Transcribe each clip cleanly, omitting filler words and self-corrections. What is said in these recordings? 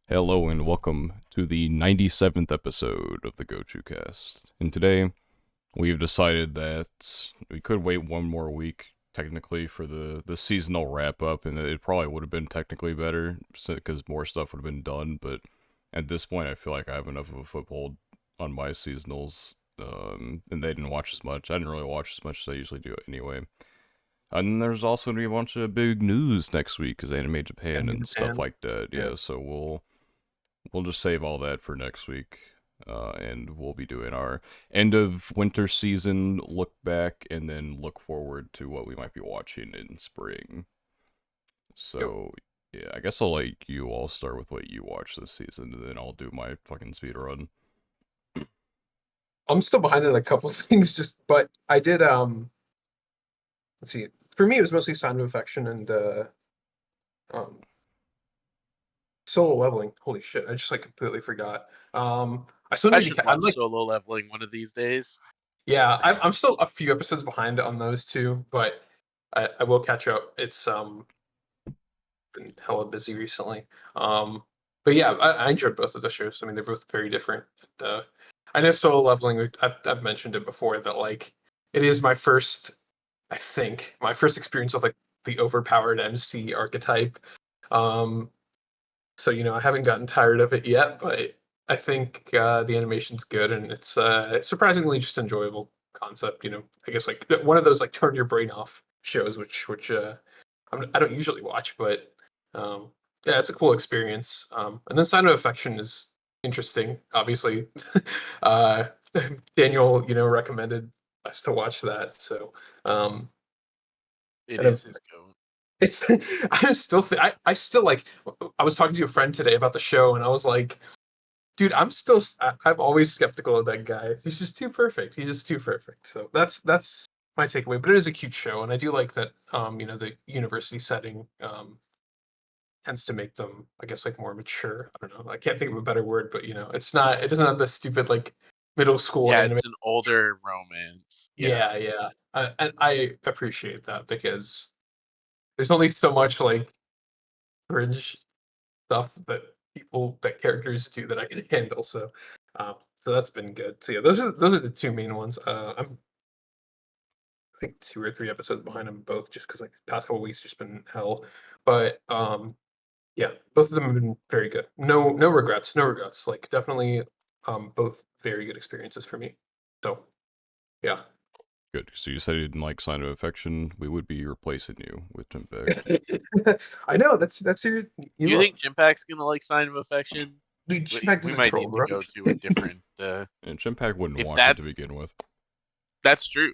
Hello and welcome to the 97th episode of the Gochuucast. And today, we've decided that we could wait one more week, technically, for the seasonal wrap up, and it probably would have been technically better, because more stuff would have been done, but at this point, I feel like I have enough of a foothold on my seasonals, and they didn't watch as much. I didn't really watch as much as I usually do anyway. And then there's also going to be a bunch of big news next week, because Anime Japan Anime and stuff Japan. like that, Yeah. yeah, so we'll just save all that for next week. And we'll be doing our end of winter season look back and then look forward to what we might be watching in spring. Yep. So, yeah, I guess I'll let you all start with what you watched this season, and then I'll do my fucking speed run. I'm still behind on a couple of things, but I did let's see. For me it was mostly Sign of Affection and um Solo Leveling. Holy shit, I just like completely forgot. I still I need to should I'm watch like Solo Leveling one of these days. yeah, I'm still a few episodes behind on those two, but I will catch up. It's been hella busy recently. But yeah, I enjoyed both of the shows. I mean, they're both very different. Uh, I know Solo Leveling. I've mentioned it before that like it is my first, I think, my first experience with like the overpowered MC archetype. Um, so I haven't gotten tired of it yet, but I think the animation's good and it's surprisingly just enjoyable concept. I guess like one of those like turn your brain off shows, which I don't usually watch, but um, yeah, it's a cool experience. And then Sign of Affection is interesting. Obviously, uh, Daniel, recommended us to watch that. So, um, It kind of, is his goat. it's. I still like. I was talking to a friend today about the show, and I was like, dude, I'm always skeptical of that guy. He's just too perfect. He's just too perfect. So that's my takeaway. But it is a cute show, and I do like that. The university setting. Tends to make them, I guess, like more mature. I don't know. I can't think of a better word, but it's not. It doesn't have the stupid like middle school Yeah, anime. it's an older romance. Yeah. Yeah, yeah. And I appreciate that because there's only so much like cringe stuff that characters do that I can handle. So that's been good. So yeah, those are the two main ones. I'm I think 2 or 3 episodes behind them both, just because like the past couple weeks just been hell. But yeah, both of them have been very good. No regrets, no regrets. Like definitely, both very good experiences for me. So yeah. Good. So you said you didn't like Sign of Affection. We would be replacing you with Impact. I know that's who Do you you love. think Chimpak's gonna like Sign of Affection? Dude, We Schmack's a might troll, need to bro. go to a different. And Impact wouldn't If watch it to that's begin with. that's true.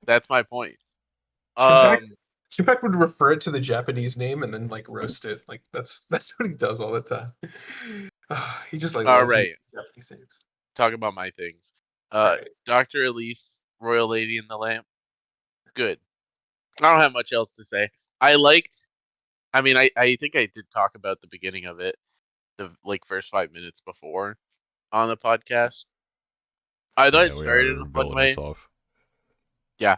That's my point. Schmack Um. Schmack would refer it to the Japanese name and then like roast it. Like that's what he does all the time. He just like All loves using right. Japanese names. Talk about my things. All right. Doctor Elise, Royal Lady in the Lamp. Good. I don't have much else to say. I liked. I mean, I think I did talk about the beginning of it, the like first 5 minutes before on the podcast. I thought it Yeah, we started in are a fun villainous way. off.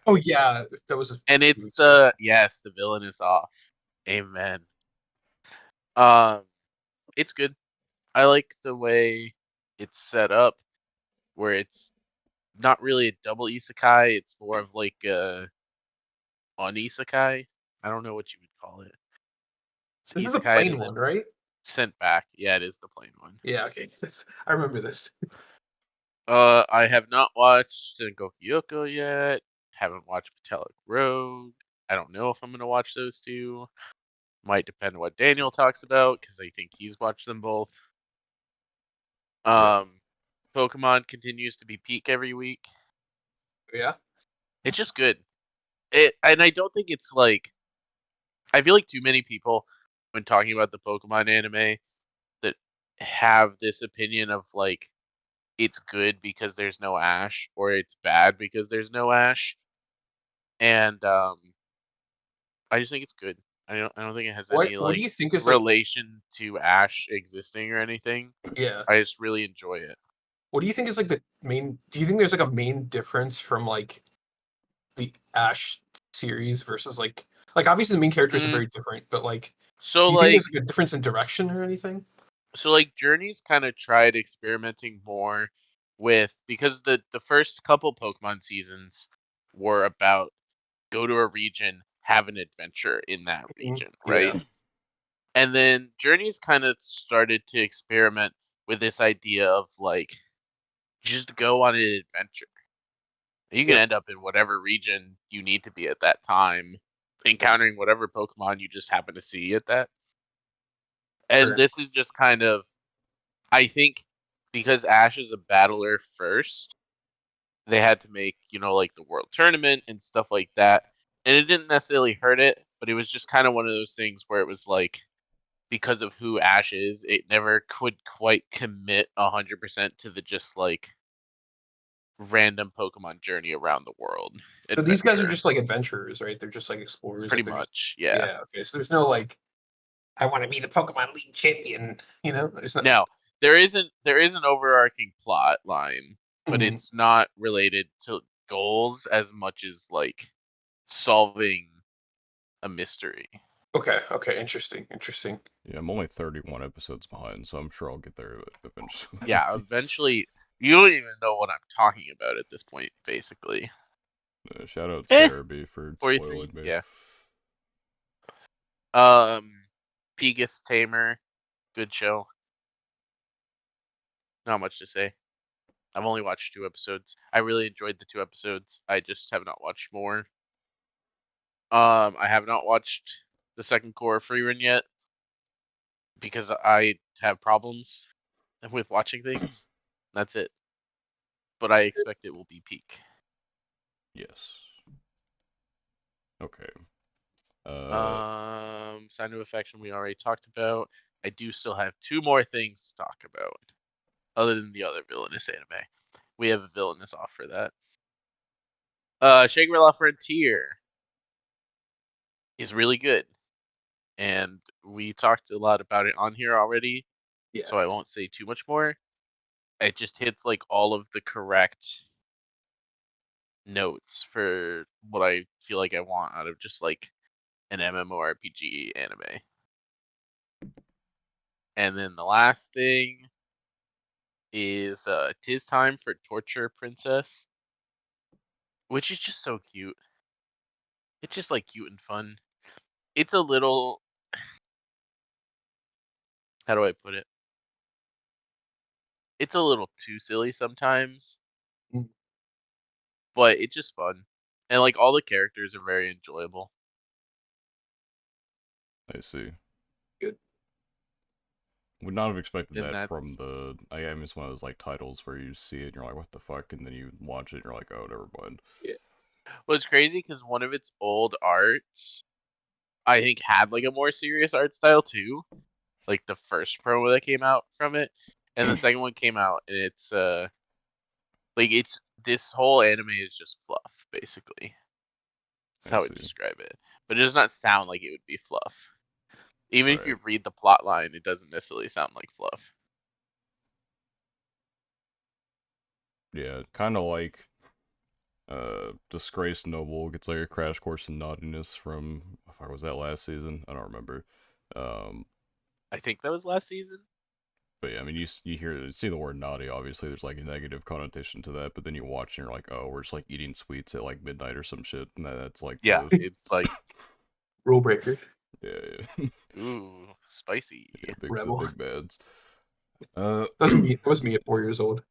Oh yeah, that was a And few it's weeks ago. yes, the villain is off. Amen. Um it's good. I like the way it's set up where it's not really a double isekai, it's more of like a on isekai. I don't know what you would call it. It's This is a isekai plain and then one, right? sent back. Yeah, it is the plain one. Yeah. Okay. I remember this. I have not watched Sengoku Yoko yet. Haven't watched Metallic Road. I don't know if I'm gonna watch those two. Might depend on what Daniel talks about because I think he's watched them both. Yeah. Um, Pokemon continues to be peak every week. Yeah. It's just good. And I don't think it's like I feel like too many people when talking about the Pokemon anime that have this opinion of like it's good because there's no Ash or it's bad because there's no Ash. And I just think it's good. I don't think it has What any What do like you think is like? relation to Ash existing or anything. Yeah. I just really enjoy it. What do you think is like the main? Do you think there's like a main difference from like the Ash series versus like obviously the main characters are Mm, very different, but like so do you think there's like like a difference in direction or anything? So like Journeys kind of tried experimenting more with, because the first couple Pokemon seasons were about go to a region, have an adventure in that region, right? Yeah. And then Journeys kind of started to experiment with this idea of like just go on an adventure. You can Yep. end up in whatever region you need to be at that time, encountering whatever Pokemon you just happen to see at that. And Sure. this is just kind of, I think, because Ash is a battler first, they had to make, like the world tournament and stuff like that. And it didn't necessarily hurt it, but it was just kind of one of those things where it was like, because of who Ash is, it never could quite commit 100% to the just like random Pokemon journey around the world So these guys are adventure. just like adventurers, right? They're just like explorers. Pretty Like they're just much, yeah. yeah. Okay. So there's no like I want to be the Pokemon League champion. There's not. Now, there is an overarching plot line, but Mhm. it's not related to goals as much as like solving a mystery. Okay. Okay. Interesting. Interesting. Yeah, I'm only 31 episodes behind, so I'm sure I'll get there eventually. Yeah, eventually you don't even know what I'm talking about at this point, basically. Shout out Eh, Sarah B for 43, spoiling me. yeah. Um, Pegasus Tamer, good show. Not much to say. I've only watched 2 episodes. I really enjoyed the 2 episodes. I just have not watched more. I have not watched the second core free run yet because I have problems with watching things. That's it. But I expect it will be peak. Yes. Okay. Sign of Affection we already talked about. I do still have 2 more things to talk about, other than the other villainous anime. We have a villainous off for that. Shangri-La Frontier is really good, and we talked a lot about it on here already, Yeah. so I won't say too much more. It just hits like all of the correct notes for what I feel like I want out of just like an MMORPG anime. And then the last thing is Tis Time for Torture Princess, which is just so cute. It's just like cute and fun. It's a little, how do I put it? It's a little too silly sometimes, Mm. but it's just fun. And like all the characters are very enjoyable. I see. Good. Would not have expected And that from that's the. I mean, it's one of those like titles where you see it and you're like, what the fuck? And then you watch it and you're like, oh, never mind. Yeah. what's crazy because one of its old arts, I think, had like a more serious art style too. Like the first promo that came out from it, and the second one came out, and it's like it's this whole anime is just fluff, basically. That's I how I would see. describe it. But it does not sound like it would be fluff. Even if Right. you read the plot line, it doesn't necessarily sound like fluff. Yeah, kind of like Disgraced Noble gets like a crash course in naughtiness from. Fuck, was that last season? I don't remember. Um, I think that was last season. but yeah, I mean, you see the word naughty. Obviously, there's like a negative connotation to that. But then you watch and you're like, oh, we're just like eating sweets at like midnight or some shit. And that's like Yeah, the it's like, Rule breaker. yeah, yeah, ooh, spicy. yeah, the Rebel. big bads. Uh, That was me. That was me at 4 years old.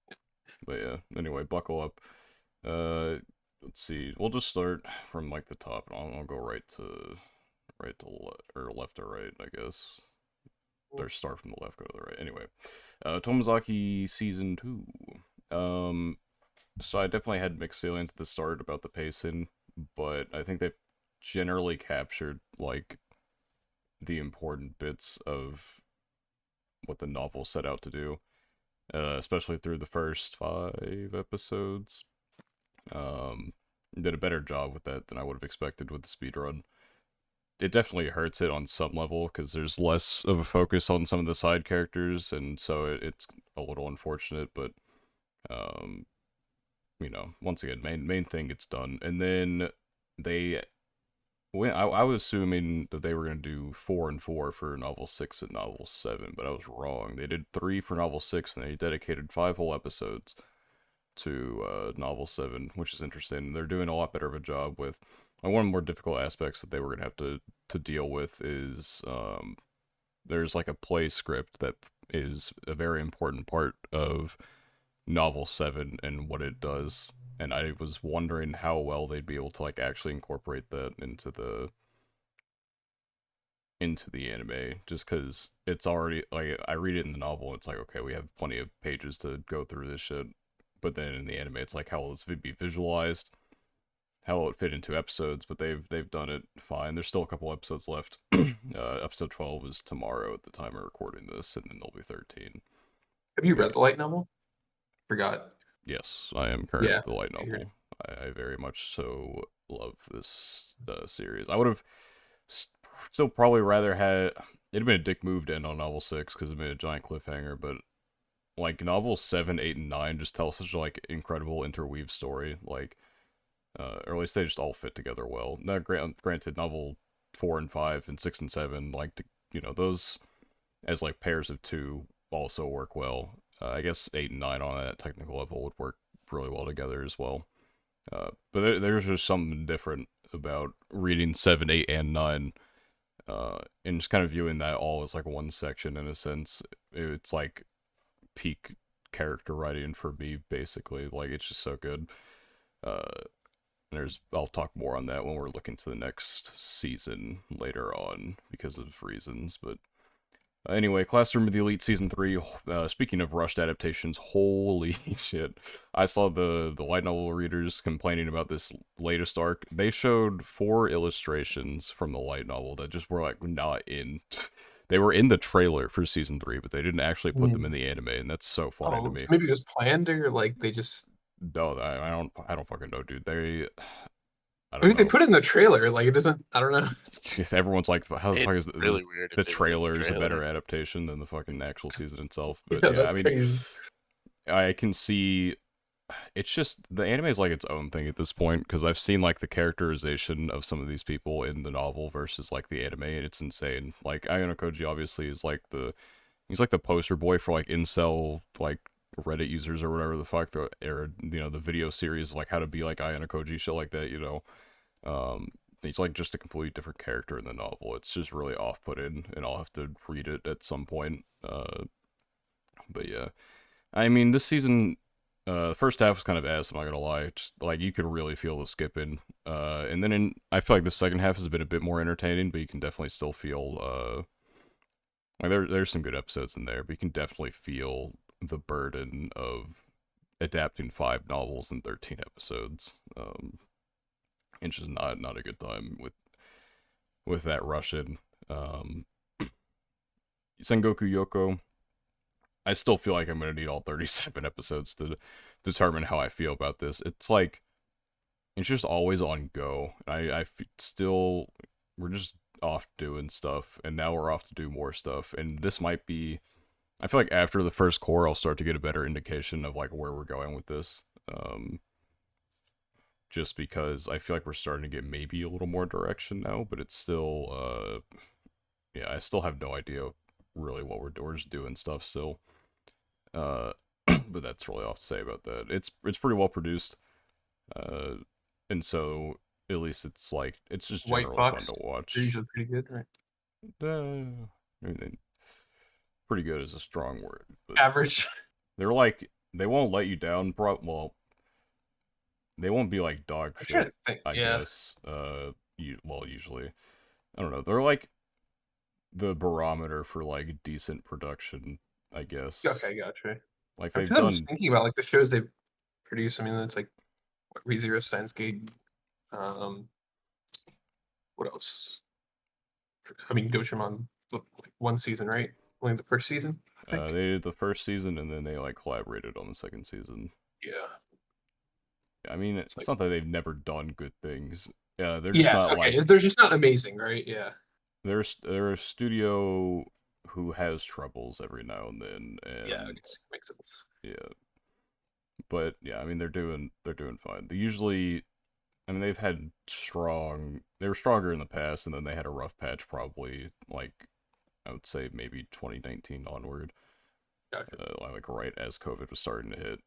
but yeah. Anyway, buckle up. Uh, let's see. We'll just start from like the top, and I'll go or left to right, I guess. Or start from the left, go to the right. Anyway, Tomozaki season 2. So I definitely had mixed feelings at the start about the pacing, but I think they've generally captured like the important bits of what the novel set out to do, especially through the first 5 episodes. Did a better job with that than I would have expected with the speedrun. It definitely hurts it on some level because there's less of a focus on some of the side characters, and so it's a little unfortunate. But um, once again, main thing gets done, and then they I was assuming that they were going to do 4 and 4 for novel 6 and novel 7, but I was wrong. They did 3 for novel 6, and they dedicated 5 whole episodes to novel 7, which is interesting. They're doing a lot better of a job with. One of the more difficult aspects that they were going to have to deal with is there's like a play script that is a very important part of novel 7 and what it does, and I was wondering how well they'd be able to like actually incorporate that into the anime, just because it's already like I read it in the novel, it's like okay, we have plenty of pages to go through this shit, but then in the anime it's like how will this be visualized, how will it fit into episodes, but they've done it fine. There's still a couple episodes left. Episode 12 is tomorrow at the time of recording this, and then there'll be 13. Have you But read the light novel? Forgot. yes, I am current Yeah, with the light I heard. novel. I very much so love this series. I would have still probably rather had it'd been a dick move to end on novel 6 because it'd been a giant cliffhanger, but like novels 7, 8, and 9 just tell such a like incredible interweave story. Like, or at least they just all fit together well. Now, granted, novel 4 and 5 and 6 and 7, like those as like pairs of two also work well. I guess 8 and 9 on that technical level would work really well together as well. But there's just something different about reading 7, 8, and 9, and just kind of viewing that all as like one section in a sense. It's like peak character writing for me, basically. Like, it's just so good. Uh, I'll talk more on that when we're looking to the next season later on because of reasons, but anyway, Classroom of the Elite Season 3, speaking of rushed adaptations, holy shit. I saw the light novel readers complaining about this latest arc. They showed 4 illustrations from the light novel that just were like not in. They were in the trailer for Season 3, but they didn't actually put them in the anime, and that's so funny to Oh, so me. maybe it was planned or like they just. No, I don't fucking know, dude. I I mean, don't if they know. put it in the trailer, like it doesn't. I don't know. Everyone's like, how the fuck is It's really weird the if it was in the trailer is a better trailer. adaptation than the fucking actual season itself? But Yeah, yeah, I that's mean, crazy. I can see it's just the anime is like its own thing at this point because I've seen like the characterization of some of these people in the novel versus like the anime, and it's insane. Like Ayano Koji obviously is like he's like the poster boy for like incel like Reddit users or whatever the fuck, or the video series like how to be like Ayano Koji, shit like that. Um, he's like just a completely different character in the novel. It's just really off-putting, and I'll have to read it at some point. But yeah, I mean, this season, the first half was kind of ass. I'm not gonna lie. Just like you could really feel the skipping. And then I feel like the second half has been a bit more entertaining, but you can definitely still feel like there's some good episodes in there, but you can definitely feel the burden of adapting 5 novels in 13 episodes. It's just not a good time with that Russian. Um, Sengoku Yoko. I still feel like I'm gonna need all 37 episodes to determine how I feel about this. It's like it's just always on go. Still we're just off doing stuff, and now we're off to do more stuff. And this might be. I feel like after the first core, I'll start to get a better indication of like where we're going with this. Just because I feel like we're starting to get maybe a little more direction now, but it's still yeah, I still have no idea really what we're doing. We're just doing stuff still. Uh, but that's really all to say about that. It's pretty well produced, uh, and so at least it's just White generally fun Fox. to They're watch. usually pretty good, right? I mean, pretty good is a strong word, but Average. they won't let you down, bro. Well, they won't be like dog I'm trying shit, to think. I Yeah. guess. Usually, I don't know. They're like the barometer for like decent production, I guess. Okay, gotcha. Like I'm they've kind of just done thinking about like the shows they produce. I mean, it's like what, ReZero, Steins Gate. Um, what else? I mean, Gochuucast, like one season, right? Only the first season, I think. they did the first season and then they like collaborated on the second season. Yeah. I mean, It's it's like not that they've never done good things. Yeah, they're just yeah. not Okay, like they're just not amazing, right? Yeah. they're a studio who has troubles every now and then, Yeah. and Okay, makes sense. yeah, but yeah, I mean they're doing fine. They usually I mean, they've had strong. They were stronger in the past, and then they had a rough patch probably, like, I would say maybe 2019 onward. Gotcha. Like, right as COVID was starting to hit.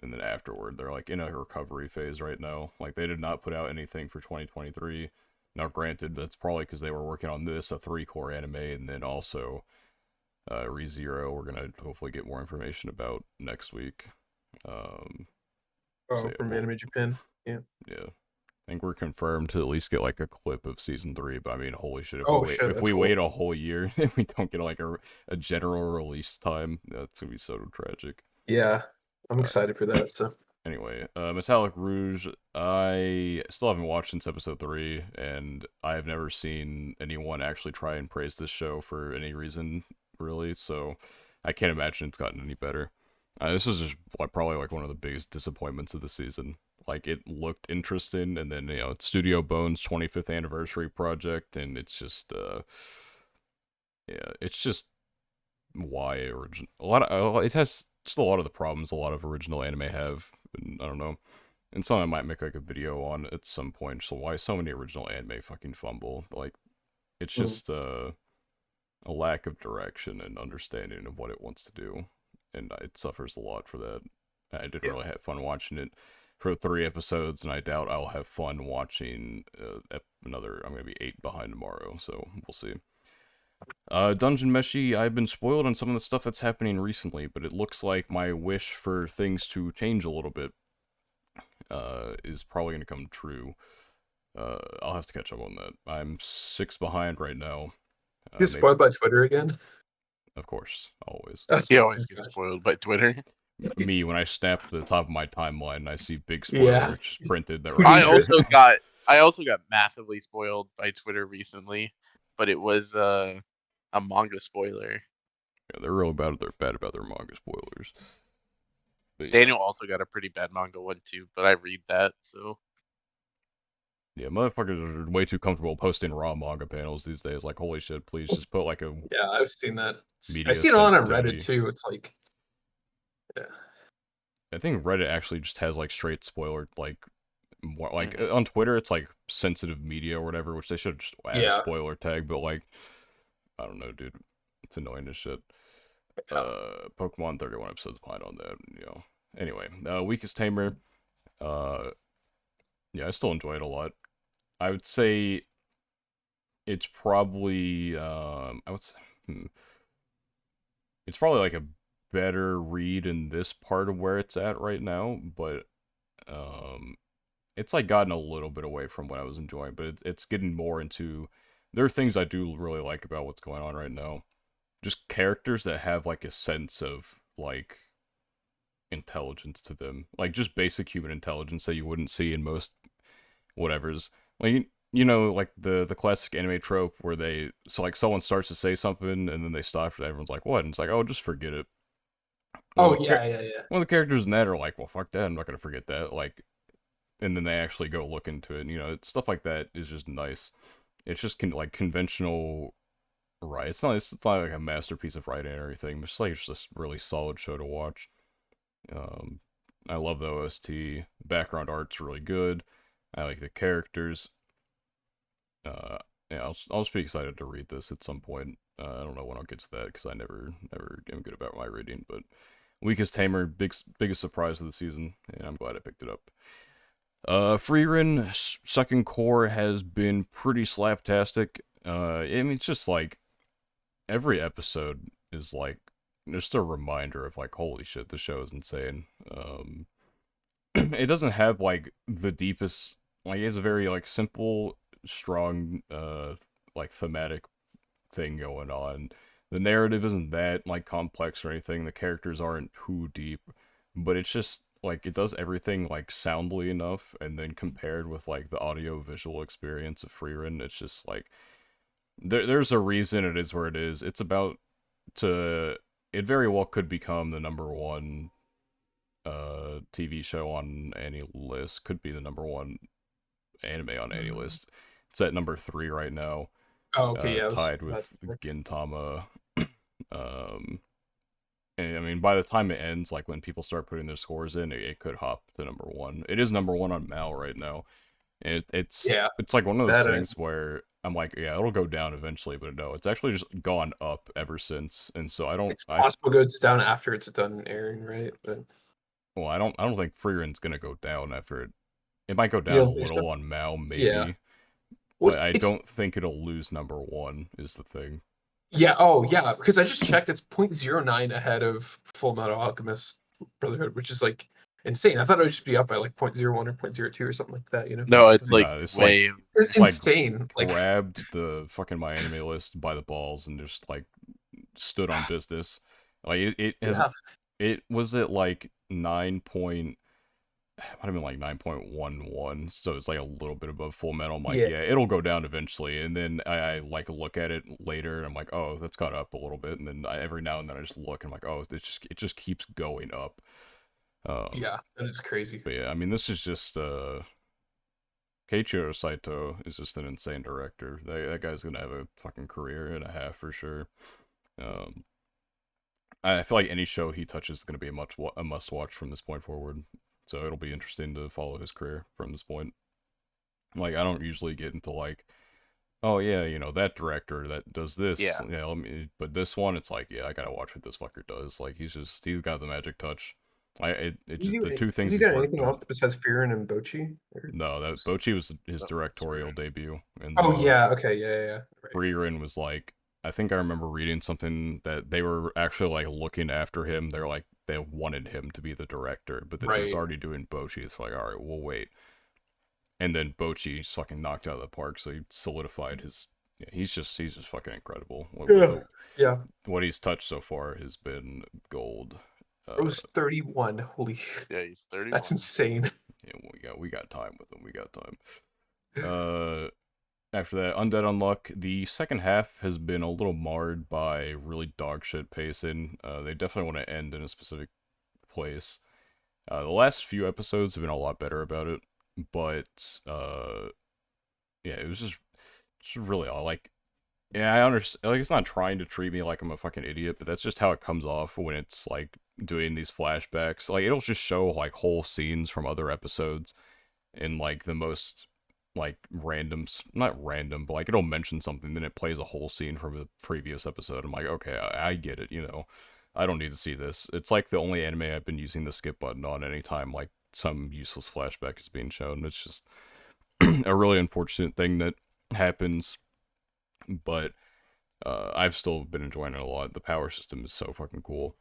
And then afterward, they're, like, in a recovery phase right now. Like, they did not put out anything for 2023. Now, granted, that's probably because they were working on this, a 3-core anime, and then also ReZero, we're gonna hopefully get more information about next week. So yeah, From Anime Japan. Yeah. yeah. I think we're confirmed to at least get like a clip of season 3. But I mean, holy shit! Oh shit, If that's we cool. wait a whole year and we don't get like a general release time, that's gonna be so tragic. Yeah, I'm excited for that. So Anyway, Metallic Rouge, I still haven't watched since episode 3, and I have never seen anyone actually try and praise this show for any reason, really, so I can't imagine it's gotten any better. This is just probably like one of the biggest disappointments of the season. Like, it looked interesting, and then, it's Studio Bones' 25th anniversary project, and it's just, yeah, it's just why origin a lot of it has just a lot of the problems a lot of original anime have. And I don't know. And some I might make like a video on at some point. So why so many original anime fucking fumble? Like, it's just a lack of direction and understanding of what it wants to do, and it suffers a lot for that. I didn't yeah. really have fun watching it for 3 episodes, and I doubt I'll have fun watching another. I'm gonna be 8 behind tomorrow, so we'll see. Dungeon Meshi, I've been spoiled on some of the stuff that's happening recently, but it looks like my wish for things to change a little bit is probably going to come true. I'll have to catch up on that. I'm 6 behind right now. You're spoiled by Twitter again. Of course, always. He always gets spoiled by Twitter. Me, when I snap to the top of my timeline and I see big Yeah. spoiler just printed that I right also got massively spoiled by Twitter recently, but it was a manga spoiler. Yeah, they're real bad. They're bad about their manga spoilers. But yeah. Daniel also got a pretty bad manga one too, but I read that, so. Yeah, motherfuckers are way too comfortable posting raw manga panels these days. Like, holy shit, please just put like a Yeah, I've seen that. media I see it on sensitivity. Reddit too. It's like, yeah. I think Reddit actually just has like straight spoiler, like more like on Twitter it's like sensitive media or whatever, which they should just add a spoiler tag. But like, I don't know, dude, it's annoying as shit. Pokemon 31 episodes behind on that, you know. Anyway, Weakest Tamer. Yeah, I still enjoy it a lot. I would say it's probably I would say it's probably like a better read in this part of where it's at right now, but it's like gotten a little bit away from what I was enjoying, but it's getting more into. There are things I do really like about what's going on right now. Just characters that have like a sense of like intelligence to them, like just basic human intelligence that you wouldn't see in most whatever's. Like, like the classic anime trope where like someone starts to say something and then they stop and everyone's like, what? And it's like, oh, just forget it. Well, yeah. One of the characters in that are like, well, fuck that, I'm not gonna forget that. Like, and then they actually go look into it. And, stuff like that is just nice. It's just like conventional, right? It's not like a masterpiece of writing or anything. It's just a really solid show to watch. I love the OST. Background art's really good. I like the characters. Yeah, I'll just be excited to read this at some point. I don't know when I'll get to that because I never am good about my reading. But Weakest Tamer, biggest surprise of the season, and I'm glad I picked it up. Freerin second core has been pretty slaptastic. I mean, it's just like every episode is like just a reminder of like, holy shit, the show is insane. It doesn't have like the deepest, like, it's a very like simple, strong, like thematic thing going on. The narrative isn't that like complex or anything. The characters aren't too deep, but it's just like it does everything like soundly enough, and then compared with like the audio visual experience of Freerun, it's just like there's a reason it is where it is. It's about to it very well could become the number one TV show on any list, could be the number one anime on any list. It's at number 3 right now. Oh, okay, yeah, tied with Gintama. And I mean, by the time it ends, like when people start putting their scores in, it could hop to number 1. It is number 1 on Mal right now. Yeah, it's like one of those that things where I'm like, yeah, it'll go down eventually, but no, it's actually just gone up ever since. And so it's possible it goes down after it's done airing, right? But well, I don't think Freerun's gonna go down after it. It might go you down a don't think so? little on Mao, Yeah. maybe, Well, but I it's don't think it'll lose number one. Is the thing. yeah. Oh, yeah. Because I just checked. It's 0.09 ahead of Full Metal Alchemist Brotherhood, which is like insane. I thought it would just be up by like 0.01 or 0.02 or something like that. You know, No, it's like It's like way. it's insane. Like, grabbed the fucking My Anime List by the balls and just like stood on business. Like it has yeah, it was at like 9 point might have been like 9.11, so it's like a little bit above Full Metal. I'm like, yeah, yeah, it'll go down eventually, and then I like look at it later, and I'm like, oh, that's got up a little bit, and then every now and then I just look, and I'm like, oh, it just keeps going up. Um, yeah. That is crazy. but yeah, I mean, this is just Keiichiro Saito is just an insane director. That guy's gonna have a fucking career and a half for sure. Um, I feel like any show he touches is gonna be a must watch from this point forward. So it'll be interesting to follow his career from this point. Like I don't usually get into like, oh yeah, you know that director that does this. Yeah. Yeah, but this one, it's like, yeah, I gotta watch what this fucker does. Like he's got the magic touch. It just the two Has things he he's done worked anything else on. besides Fearin and Bochi? Or No, that just- Bochi was his No, it's directorial weird. debut, and Oh then yeah. Okay. Yeah. Yeah. Yeah. Right. Frieren was like, I think I remember reading something that they were actually like looking after him. They're like they wanted him to be the director, but then he was Right. already doing Bochi. It's like, all right, we'll wait. And then Bochi just fucking knocked out of the park, so he solidified his. Yeah, he's just fucking incredible. Yeah. Yeah. What he's touched so far has been gold. It was 31. Holy, Yeah, he's 31. that's insane. Yeah, we got time with him. We got time. After that, Undead Unluck, the second half has been a little marred by really dog shit pacing. They definitely want to end in a specific place. The last few episodes have been a lot better about it, but yeah, it was just really all like, yeah, I understand. Like, it's not trying to treat me like I'm a fucking idiot, but that's just how it comes off when it's like doing these flashbacks. Like, it'll just show like whole scenes from other episodes in like the most like random, not random, but like it'll mention something, then it plays a whole scene from the previous episode. I'm like, okay, I get it, you know. I don't need to see this. It's like the only anime I've been using the skip button on anytime like some useless flashback is being shown. It's just a really unfortunate thing that happens, but I've still been enjoying it a lot. The power system is so fucking cool.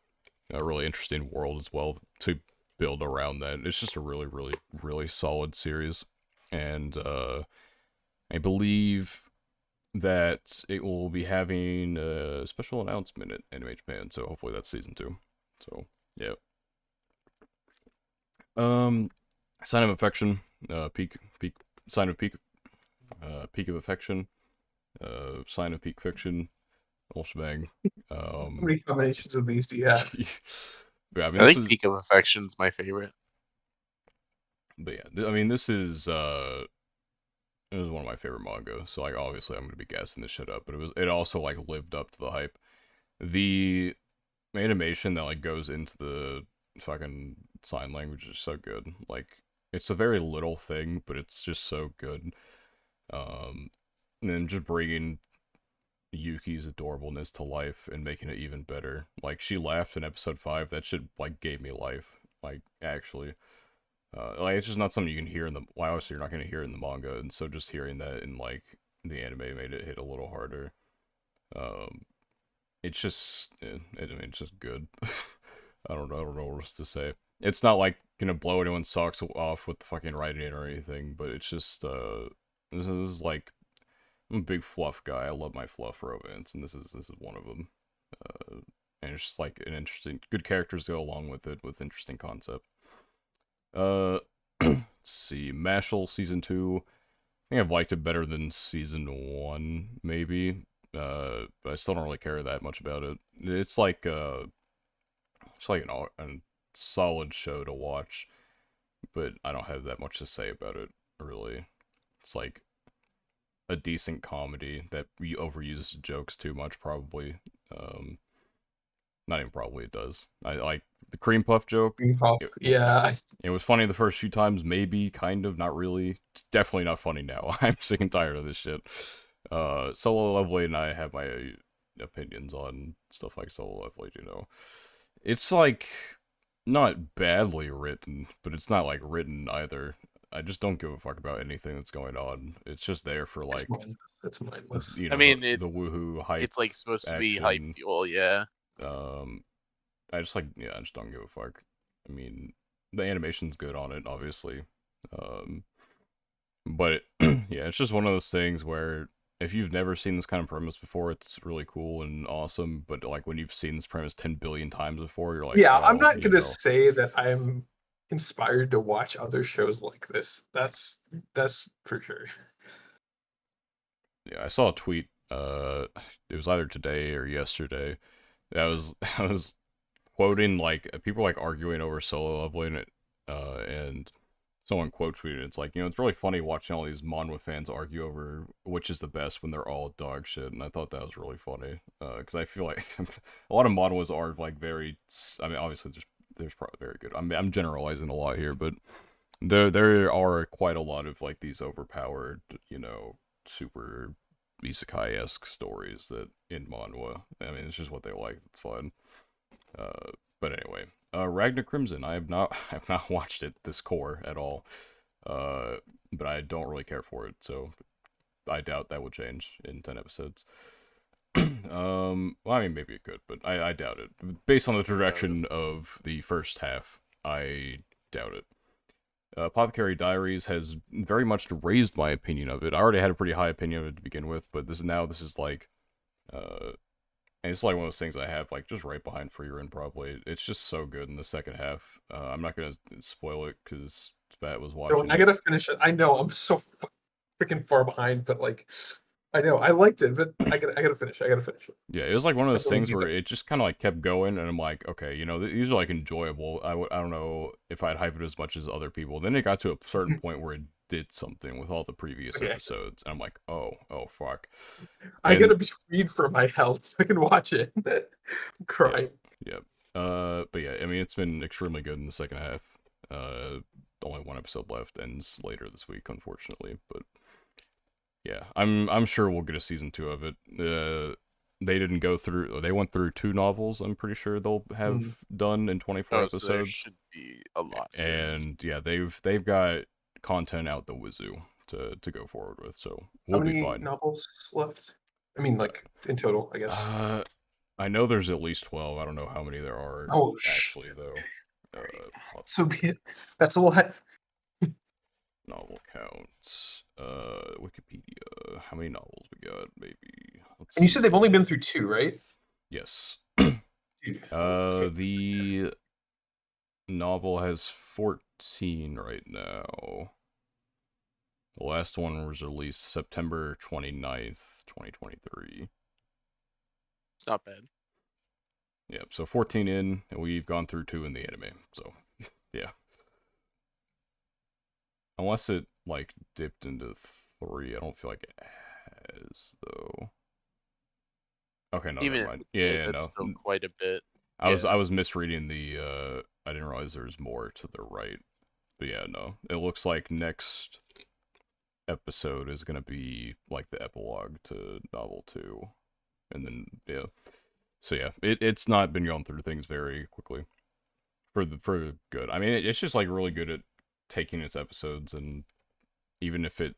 A really interesting world as well to build around that. It's just a really, really, really solid series. And I believe that it will be having a special announcement at Anime Japan, so hopefully that's season 2. So, yeah. Sign of Affection, Sign of Peak of Affection, Sign of Peak Fiction, whole shebang. How many combinations of these do you have? Yeah, I mean, I this think is, Peak of Affection's my favorite. but yeah, I mean, this is it was one of my favorite manga, so like obviously I'm gonna be gassing this shit up, but it also like lived up to the hype. The animation that like goes into the fucking sign language is so good. Like it's a very little thing, but it's just so good. And then just bringing Yuki's adorableness to life and making it even better. Like she laughed in episode 5, that shit like gave me life. Like actually. Like it's just not something you can hear in the. Well, obviously you're not gonna hear it in the manga, and so just hearing that in like the anime made it hit a little harder. Um, it's just, I mean, it's just good. I don't know what else to say. It's not like gonna blow anyone's socks off with the fucking writing or anything, but it's just, this is like, I'm a big fluff guy. I love my fluff romance, and this is one of them. And it's just like an interesting, good characters go along with it with interesting concept. Let's see, Mashal season 2. I think I've liked it better than season 1, maybe. But I still don't really care that much about it. It's like a solid show to watch, but I don't have that much to say about it, really. It's like a decent comedy that overuses jokes too much, probably. Not even probably, it does. I like the cream puff joke. Green Pop. It, Yeah. it was funny the first few times, maybe, kind of, not really. It's definitely not funny now. I'm sick and tired of this shit. Solo Leveling and I have my opinions on stuff like Solo Leveling, you know. It's like not badly written, but it's not like written either. I just don't give a fuck about anything that's going on. It's just there for It's like, mindless. It's mindless. you I know, mean, the woohoo hype it's like supposed to be hype action. fuel, yeah. I just like, yeah, I just don't give a fuck. I mean, the animation's good on it, obviously. But yeah, it's just one of those things where if you've never seen this kind of premise before, it's really cool and awesome. But like when you've seen this premise 10 billion times before, you're like, Yeah, I'm well, not you gonna know. say that I'm inspired to watch other shows like this. That's for sure. Yeah, I saw a tweet. It was either today or yesterday. That was I was quoting like people like arguing over Solo Leveling, and someone quote tweeted. It's like, you know, it's really funny watching all these manhwa fans argue over which is the best when they're all dog shit, and I thought that was really funny. Because I feel like a lot of manhwas are like very. I mean, obviously there's probably very good. I'm generalizing a lot here, but there are quite a lot of like these overpowered, you know, super isekai-esque stories that in manhwa. I mean, it's just what they like. It's fine. But anyway, Ragnar Crimson. I have not watched it this core at all. But I don't really care for it, so I doubt that will change in 10 episodes. Well, I mean, maybe it could, but I doubt it. Based on the direction of the first half, I doubt it. Apothecary Diaries has very much raised my opinion of it. I already had a pretty high opinion of it to begin with, but this is like, and it's like one of those things I have like just right behind Free Run probably. It's just so good in the second half. I'm not gonna spoil it because Spat was No, watching I it. gotta finish it. I know I'm so freaking far behind, but like, I know I liked it, but I gotta finish. I gotta finish it. Yeah, it was like one of I those believe things you. where it just kind of like kept going, and I'm like, okay, you know, these are like enjoyable. I don't know if I'd hype it as much as other people. Then it got to a certain point where it did something with all the previous Okay, episodes, and I'm like, oh fuck. I And gotta be freed for my health so I can watch it. I'm yeah, crying. yeah. But yeah, I mean, it's been extremely good in the second half. Only one episode left, ends later this week, unfortunately. But yeah, I'm sure we'll get a season 2 of it. They didn't go through. They went through 2 novels. I'm pretty sure they'll Mm. have done in 24 Oh, so there episodes. should be a lot here. And yeah, they've got content out the wazoo to go forward with. So How we'll be many fine. novels left? I mean, like in total, I guess. I know there's at least 12. I don't know how many there are Oh, actually though. so be it. That's a lot. Novel count. Wikipedia. How many novels we got? Maybe. Let's And you see. said they've only been through 2, right? Yes. Dude, okay. The novel has 14 right now. The last one was released September 29th, 2023. It's not bad. Yep, so 14 in, and we've gone through 2 in the anime. So, yeah. Unless it, like, dipped into 3. I don't feel like it has, though. Okay, no, Even never if mind. it Yeah, did, yeah, that's no. still quite a bit. I Yeah. was misreading the, I didn't realize there was more to the right. But yeah, no. It looks like next episode is gonna be, like, the epilogue to novel 2. And then, yeah. So yeah, it's not been going through things very quickly. For good. I mean, it's just, like, really good at taking its episodes, and even if it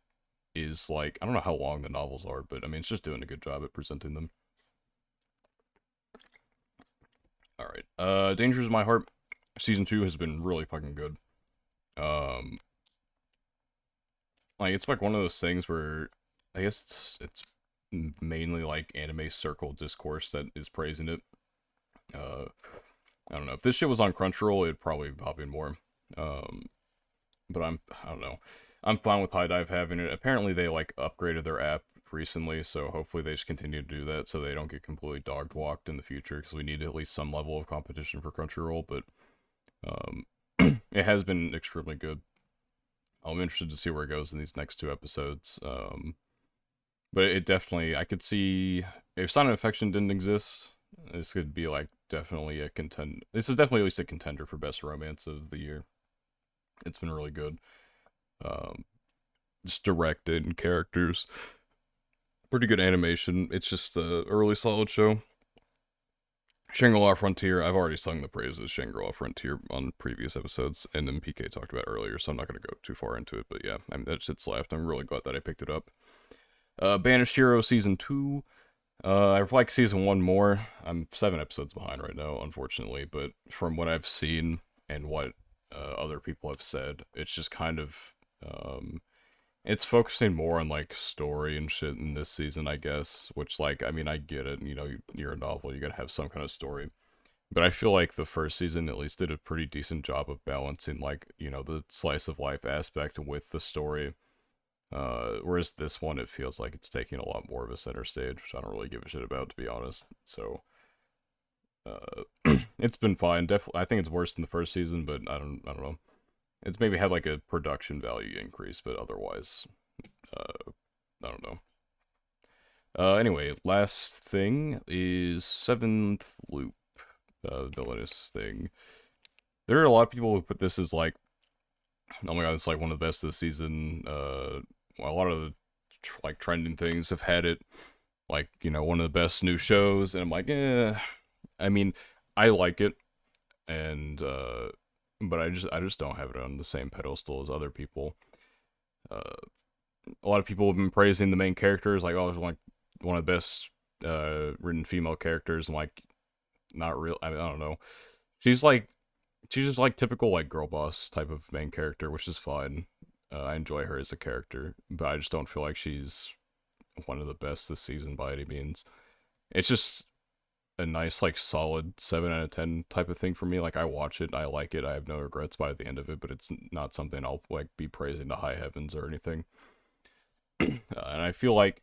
is, like, I don't know how long the novels are, but, I mean, it's just doing a good job at presenting them. Alright, Danger is My Heart. Season 2 has been really fucking good. Like, it's like one of those things where, I guess it's mainly, like, anime circle discourse that is praising it. I don't know. If this shit was on Crunchyroll, it'd probably pop in more. But I don't know. I'm fine with High Dive having it. Apparently they, like, upgraded their app recently, so hopefully they just continue to do that so they don't get completely dog-walked in the future, because we need at least some level of competition for Crunchyroll, but it has been extremely good. I'm interested to see where it goes in these next 2 episodes. But it definitely, I could see, if Silent Affection didn't exist, this could be like definitely a contend. This is definitely at least a contender for best romance of the year. It's been really good. Just directed and characters, pretty good animation. It's just a early solid show. Shangri-La Frontier, I've already sung the praises Shangri-La Frontier on previous episodes, and then PK talked about earlier, so I'm not going to go too far into it, but yeah, I mean, that shit slapped. I'm really glad that I picked it up. Banished Hero Season 2. I like Season 1 more. I'm 7 episodes behind right now, unfortunately, but from what I've seen and what other people have said, it's just kind of, it's focusing more on, like, story and shit in this season, I guess, which, like, I mean, I get it, you know, you're a novel, you gotta have some kind of story. But I feel like the first season at least did a pretty decent job of balancing, like, you know, the slice of life aspect with the story. Whereas this one, it feels like it's taking a lot more of a center stage, which I don't really give a shit about, to be honest. So, it's been fine. Definitely, I think it's worse than the first season, but I don't know. It's maybe had like a production value increase, but otherwise, I don't know. Anyway, last thing is Seventh Loop, villainous thing. There are a lot of people who put this as like, oh my god, it's like one of the best this season. A lot of the like trending things have had it like, you know, one of the best new shows, and I'm like, I mean, I like it, and but I just don't have it on the same pedestal as other people. A lot of people have been praising the main characters, like, oh, it's like one of the best written female characters. I'm like, not real. I don't know. She's just like typical like girl boss type of main character, which is fine. I enjoy her as a character, but I just don't feel like she's one of the best this season by any means. It's just a nice, like, solid 7 out of 10 type of thing for me. Like, I watch it, I like it, I have no regrets by the end of it, but it's not something I'll, like, be praising to high heavens or anything. And I feel like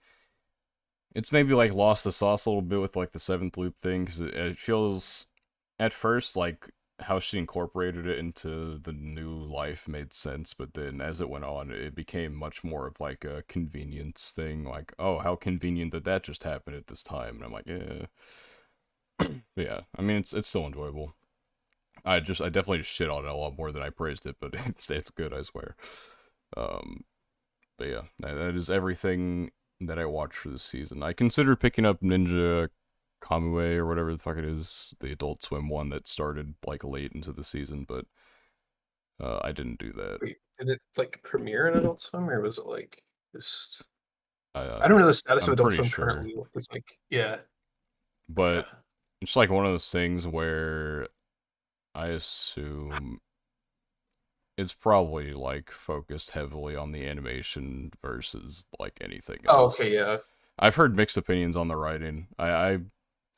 it's maybe, like, lost the sauce a little bit with, like, the 7th loop thing, because it feels, at first, like, how she incorporated it into the new life made sense, but then as it went on, it became much more of like a convenience thing. Like, oh, how convenient that that just happened at this time, and I'm like, yeah. I mean, it's still enjoyable. I definitely just shit on it a lot more than I praised it, but it's good, I swear. But yeah, that is everything that I watched for this season. I considered picking up Ninja Kamue or whatever the fuck it is, the Adult Swim one that started like late into the season, but I didn't do that. Wait, did it like premiere in Adult Swim, or was it like just? I, I don't know the status of I'm Adult pretty Swim sure, currently. It's like, yeah, but okay. it's like one of those things where I assume it's probably like focused heavily on the animation versus like anything Oh, else. okay, yeah. I've heard mixed opinions on the writing.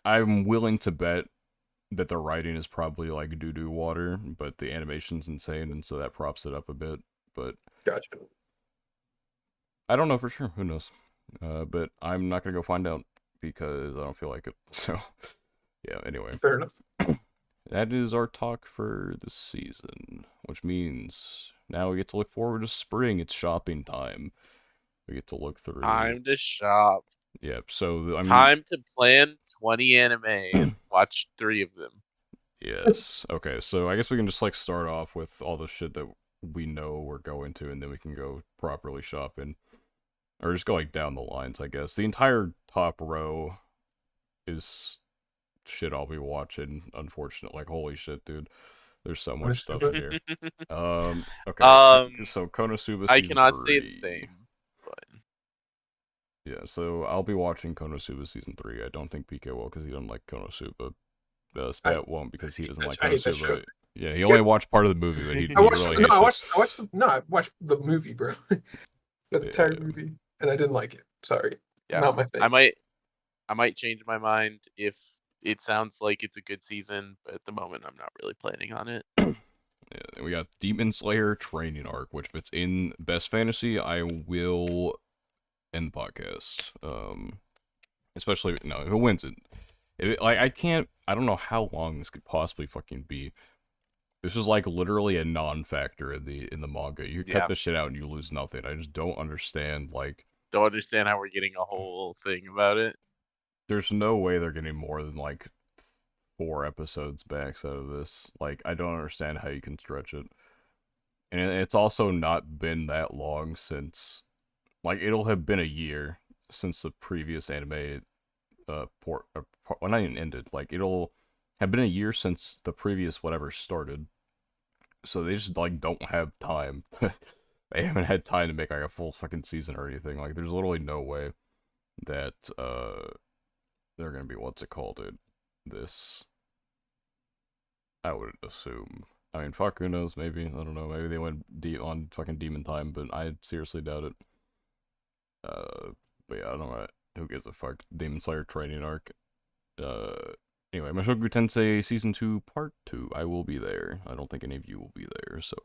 I'm willing to bet that the writing is probably like doo-doo water, but the animation's insane, and so that props it up a bit. But Gotcha. I don't know for sure. Who knows? But I'm not gonna go find out because I don't feel like it. So, yeah. Anyway, Fair enough. that is our talk for this season, which means now we get to look forward to spring. It's shopping time. We get to look through. Time to shop. Yep. So I mean, Time to plan 20 anime and watch 3 of them. yes. Okay. So I guess we can just like start off with all the shit that we know we're going to, and then we can go properly shopping, or just go like down the lines. I guess the entire top row is shit I'll be watching. Unfortunately, like holy shit, dude. There's so much stuff in here. Okay. So Konosuba I season cannot say the 3. same, but Yeah, so I'll be watching Konosuba season 3. I don't think PK will because he doesn't like Konosuba. Spat won't because he doesn't like I hate that show. Konosuba. Yeah, he only watched part of the movie, but he I watched. really No, hates I watched the movie, bro. The entire it. movie, and I didn't like it. Sorry, yeah, not my thing. I might change my mind if it sounds like it's a good season, but at the moment I'm not really planning on it. Yeah, we got Demon Slayer training arc, which if it's in Best Fantasy, I will end the podcast. Especially no, if it wins it. Like I don't know how long this could possibly fucking be. This is like literally a non-factor in the manga. You cut Yeah. this shit out and you lose nothing. I just don't understand. Like, Don't understand how we're getting a whole thing about it. there's no way they're getting more than like 4 episodes max out of this. Like, I don't understand how you can stretch it. And it's also not been that long since, like, it'll have been a year since the previous anime well, not even ended. Like, it'll have been a year since the previous whatever started. So they just, like, don't have time. They haven't had time to make, like, a full fucking season or anything. Like, there's literally no way that, they're gonna be, what's it called, this, I would assume. I mean, fuck, who knows, maybe, I don't know, maybe they went on fucking Demon Time, but I seriously doubt it. But yeah, I don't know, who gives a fuck, Demon Slayer training arc. Anyway, Mushoku Tensei Season 2 Part 2, I will be there. I don't think any of you will be there, so...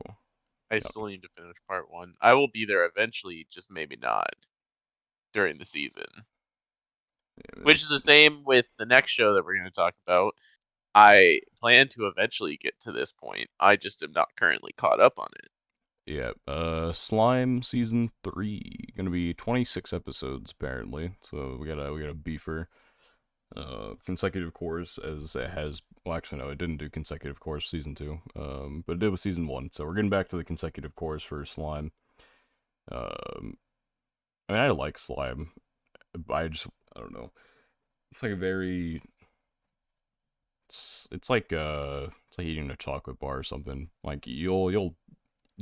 I still need to finish part 1. I will be there eventually, just maybe not during the season. Yeah, Which is the same with the next show that we're going to talk about. I plan to eventually get to this point. I just am not currently caught up on it. yeah, Slime Season 3. Gonna be 26 episodes, apparently. So we got a beefer. Consecutive course, as it has... Well, actually, no, it didn't do consecutive course Season 2. But it did with Season 1. So we're getting back to the consecutive course for Slime. I mean, I like Slime. I don't know. It's like a very... It's like eating a chocolate bar or something. Like, you'll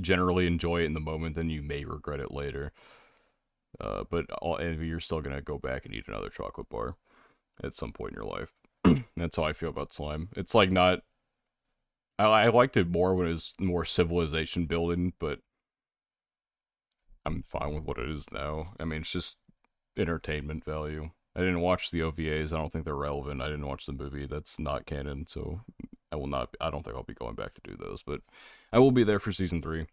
generally enjoy it in the moment, then you may regret it later. But you're still gonna go back and eat another chocolate bar at some point in your life. That's how I feel about Slime. It's like not... I liked it more when it was more civilization building, but I'm fine with what it is now. I mean, it's just entertainment value. I didn't watch the OVAs. I don't think they're relevant. I didn't watch the movie. That's not canon, so I will not... I don't think I'll be going back to do those, but I will be there for Season 3.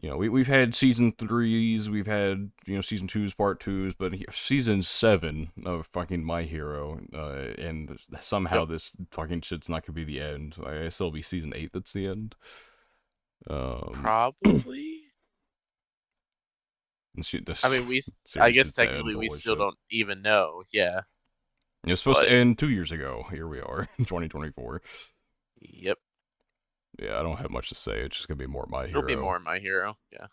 You know, we've had Season 3s, we've had, you know, Season 2s, Part 2s, but Season 7 of fucking My Hero, and somehow this fucking shit's not gonna be the end. I guess it'll be Season 8 that's the end. Probably. I mean, I series guess did end, technically we holy still shit. don't even know. Yeah. It was supposed to But end 2 years ago. Here we are, 2024. yep, Yeah, I don't have much to say. It's just gonna be more My it'll be Hero. more My Hero. Yeah.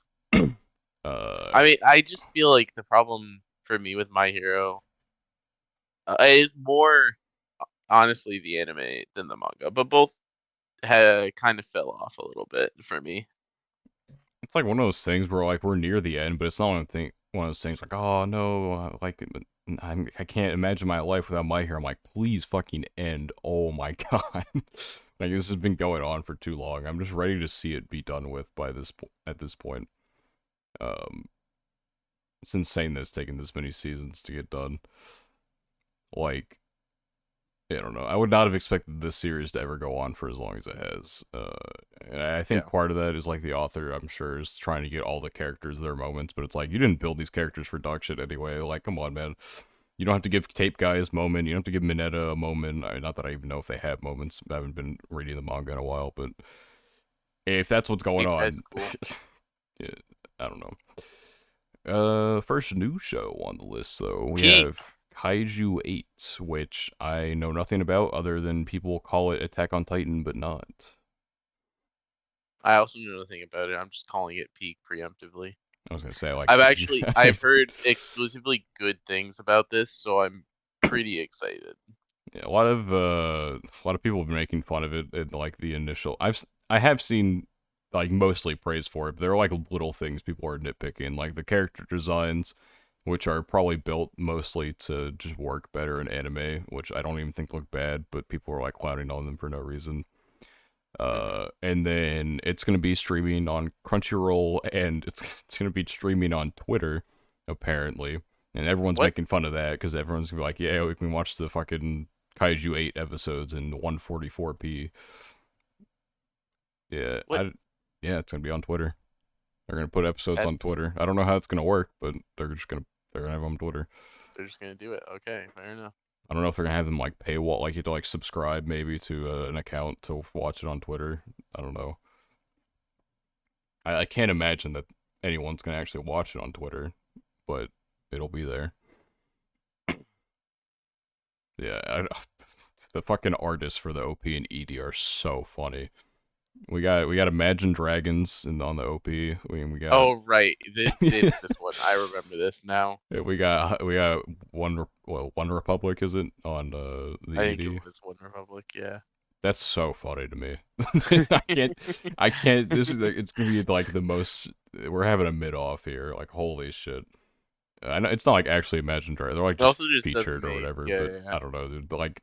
Uh, I mean, I just feel like the problem for me with My Hero is more honestly the anime than the manga, but both kind of fell off a little bit for me. it's like one of those things where like we're near the end, but it's not one of those things like, oh no, like I can't imagine my life without My Hero. I'm like, please fucking end. Oh my god. Like, this has been going on for too long. I'm just ready to see it be done with at this point. Um, it's insane that it's taken this many seasons to get done. Like, I don't know. I would not have expected this series to ever go on for as long as it has. And I think Yeah. part of that is like the author, I'm sure, is trying to get all the characters their moments, but it's like, you didn't build these characters for dog shit anyway. Like, come on, man. You don't have to give Tape Guy his moment. You don't have to give Mineta a moment. Not that I even know if they have moments. I haven't been reading the manga in a while, but if that's what's going Tape Guy's on, cool. yeah, I don't know. First new show on the list, though, we Peak. have Kaiju 8, which I know nothing about other than people call it Attack on Titan, but not. I also know nothing about it. I'm just calling it Peak preemptively. I was gonna say, like, I've heard exclusively good things about this, so I'm pretty excited. yeah, a lot of people have been making fun of it in like the initial. I have seen like mostly praise for it, but there are like little things people are nitpicking, like the character designs, which are probably built mostly to just work better in anime, which I don't even think look bad, but people are like clowning on them for no reason. And then it's gonna be streaming on Crunchyroll, and it's gonna be streaming on Twitter, apparently. And everyone's What? making fun of that because everyone's gonna be like, "Yeah, we can watch the fucking Kaiju 8 episodes in 144p." Yeah, What? yeah, it's gonna be on Twitter. They're gonna put episodes on That's Twitter. I don't know how it's gonna work, but they're gonna have them on Twitter. they're just gonna do it. Okay, fair enough. I don't know if they're gonna have them like paywall, like you have to like subscribe maybe to an account to watch it on Twitter. I don't know. I can't imagine that anyone's gonna actually watch it on Twitter, but it'll be there. Yeah, the fucking artists for the OP and ED are so funny. We got Imagine Dragons on the OP. We got Oh right, it's this one. I remember this now. yeah, we got One Republic, is it, on the I think it ED? was One Republic. Yeah. That's so funny to me. I can't. This is like, it's gonna be like the most. We're having a mid off here. Like holy shit. I know it's not like actually Imagine Dragons. They're like It just also just doesn't featured or make. whatever. Yeah, But yeah, I don't know, dude. Like,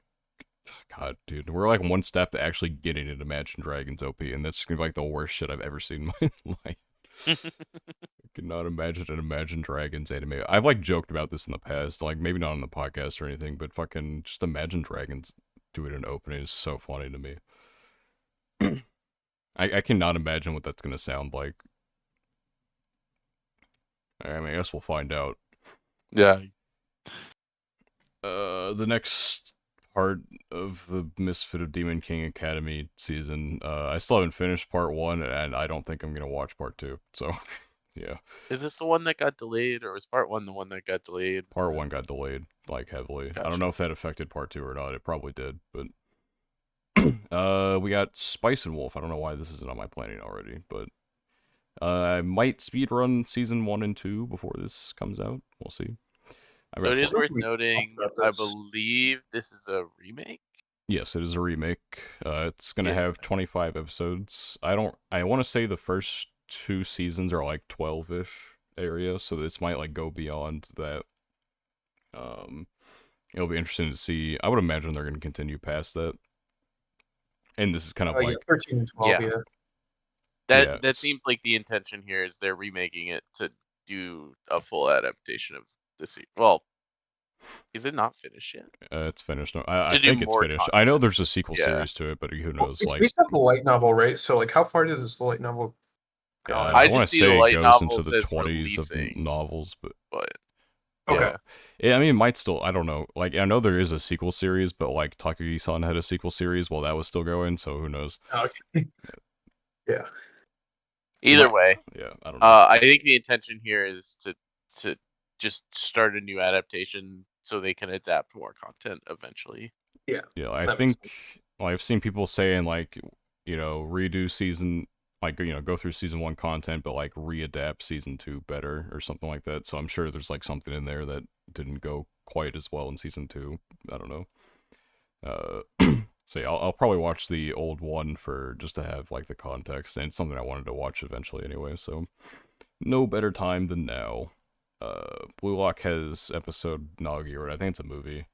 God, dude, we're like one step to actually getting an Imagine Dragons OP, and that's gonna be like the worst shit I've ever seen in my life. yeah. I cannot imagine an Imagine Dragons anime. I've like joked about this in the past, like maybe not on the podcast or anything, but fucking just Imagine Dragons doing an opening is so funny to me. I cannot imagine what that's gonna sound like. I mean, I guess we'll find out. Yeah. The next part of the Misfit of Demon King Academy season, I still haven't finished part 1, and I don't think I'm gonna watch part 2, so, yeah. Is this the one that got delayed, or was part 1 the one that got delayed? Part 1 got delayed, like, heavily. I don't know Gotcha. if that affected part 2 or not, it probably did, but... we got Spice and Wolf. I don't know why this isn't on my planning already, but... I might speedrun season 1 and 2 before this comes out. We'll see. So it is worth we talked noting, about I this. believe this is a remake. Yes, it is a remake. It's gonna Yeah. have 25 episodes. I want to say the first 2 seasons are like 12-ish area, so this might like go beyond that. It'll be interesting to see. I would imagine they're gonna continue past that. And this is kind of Oh yeah, like 13 and 12. Yeah. Yeah. That yeah, that seems like the intention here is they're remaking it to do a full adaptation of the series. Well, is it not finished yet? it's finished. No, I To do think it's more finished. I know content. there's a sequel Yeah. series to it, but who Well, knows? it's Like, based off the light novel, right? So like, how far does the light novel go? I want just to see the say it light goes novel into the says 20s of releasing, novels, but but Okay. yeah, I mean, it might still. I don't know. Like, I know there is a sequel series, but like Takagi-san had a sequel series while that was still going, so who knows? Okay. Yeah. either way, Yeah, I don't know. I think the intention here is to just start a new adaptation so they can adapt more content eventually. Yeah. Yeah, I that makes think like, I've seen people saying like, redo season, like, go through season 1 content, but like readapt season 2 better or something like that. So I'm sure there's like something in there that didn't go quite as well in season 2. I don't know. So yeah, I'll probably watch the old one for just to have like the context, and it's something I wanted to watch eventually anyway. So no better time than now. Blue Lock has episode Nagi, or I think it's a movie.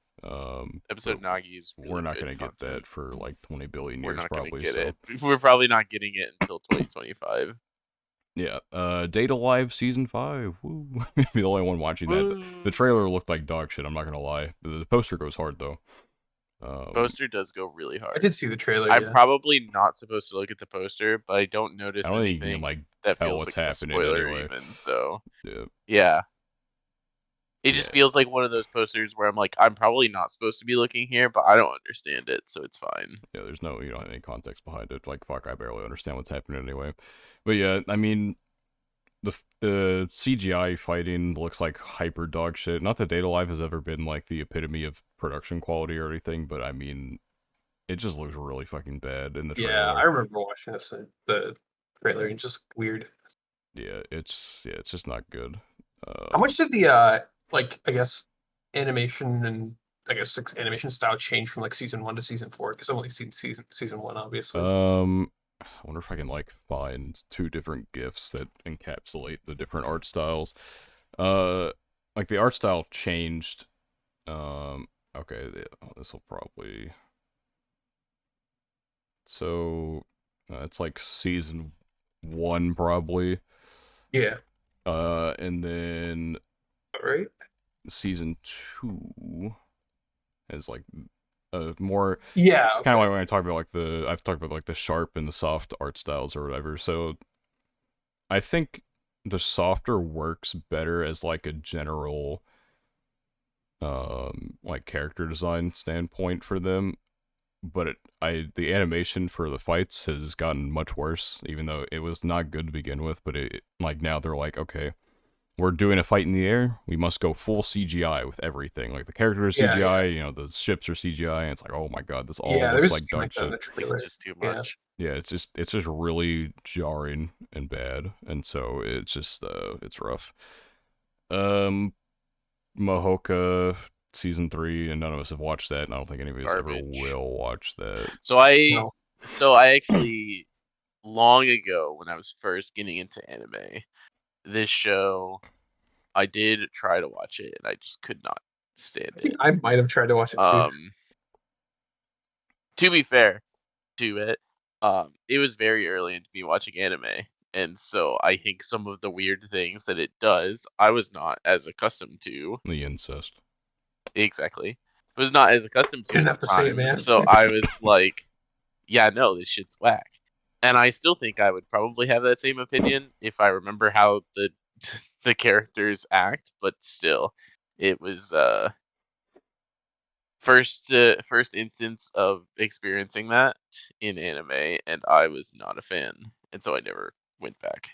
Episode but Nagi is really we're not good gonna get content. that for like 20 billion We're years not gonna probably. get So it. We're probably not getting it until 2025. yeah, Data Live season 5. Woo! Maybe the only one watching that. The Woo. trailer looked like dog shit. I'm not gonna lie. The poster goes hard though. Poster does go really I hard. did see the trailer. I'm Yeah. probably not supposed to look at the poster, but I don't I notice don't think you can anything like that tell feels what's like a happening spoiler anyway. even. So Yeah. yeah, it just Yeah. feels like one of those posters where I'm like, I'm probably not supposed to be looking here, but I don't understand it, so it's fine. Yeah, you don't have any context behind it. Like, fuck, I barely understand what's happening anyway. But yeah, I mean, the CGI fighting looks like hyper dog shit. Not that Data Live has ever been like the epitome of production quality or anything, but I mean, it just looks really fucking bad in the Yeah, trailer. I remember watching this the trailer. It's just weird. Yeah, it's just not good. How much did the like I guess animation and I guess animation style change from like season 1 to season 4? Because I've only seen season 1, obviously. I wonder if I can like find 2 different gifs that encapsulate the different art styles. Like the art style changed. Okay, this will probably. So, it's like season 1 probably. Yeah. And then All right. season 2 is like more Yeah. kind of like when I talk about like I've talked about like the sharp and the soft art styles or whatever. So I think the softer works better as like a general like character design standpoint for them, but the animation for the fights has gotten much worse, even though it was not good to begin with. But it like now they're like, okay, we're doing a fight in the air, we must go full CGI with everything. Like the characters are Yeah, CGI, yeah. the ships are CGI, and it's like, oh my god, this all Yeah, there looks was a like scene dog like that in the shit. Like trailer. just too Yeah. much. Yeah, it's just really jarring and bad, and so it's just it's rough. Mahoka season 3, and none of us have watched that, and I don't think any of us ever Garbage. will watch that. So I No. actually long ago when I was first getting into anime, this show I did try to watch it and I just could not stand I think it. I might have tried to watch it too. To be fair to it, it was very early into me watching anime, and so I think some of the weird things that it does, I was not as accustomed to. The incest. Exactly. Was not as accustomed to Didn't at have the to say it, time. man. So I was like, yeah, no, this shit's whack. And I still think I would probably have that same opinion if I remember how the the characters act, but still, it was first instance of experiencing that in anime, and I was not a fan, and so I never went back.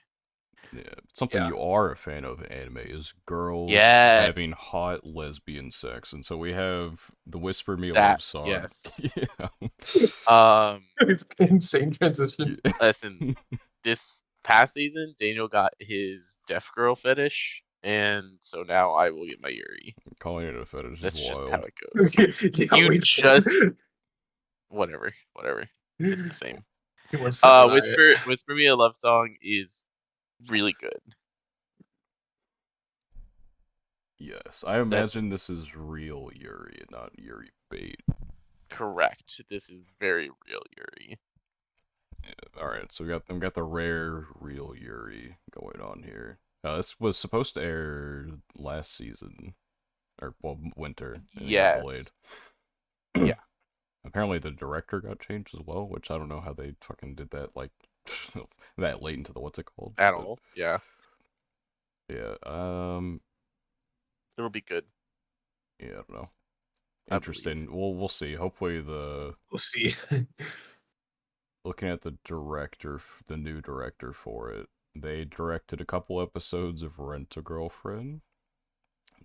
Yeah, something Yeah. you are a fan of in anime is girls having Yes, hot lesbian sex, and so we have the Whisper Me a that Love Song. yes. Yeah. It's an insane transition. Listen, this past season, Daniel got his deaf girl fetish, and so now I will get my Yuri. Calling it a fetish is That's just how wild. it goes. Yeah, You wait. just whatever. It's the same. He wants to deny it. Whisper Me a Love Song is really good. Yes, I That's imagine this is real Yuri and not Yuri bait. correct. This is very real Yuri. All right, so we got the rare real Yuri going on here. This was supposed to air last season, or well, winter, and it got delayed. Yes. Yeah. Apparently, the director got changed as well, which I don't know how they fucking did that, like that late into the what's it called? At But, all. Yeah. yeah. It'll be good. Yeah, I don't know. I believe. Interesting. We'll see. Hopefully, We'll see. looking at the new director for it, they directed a couple episodes of Rent a Girlfriend.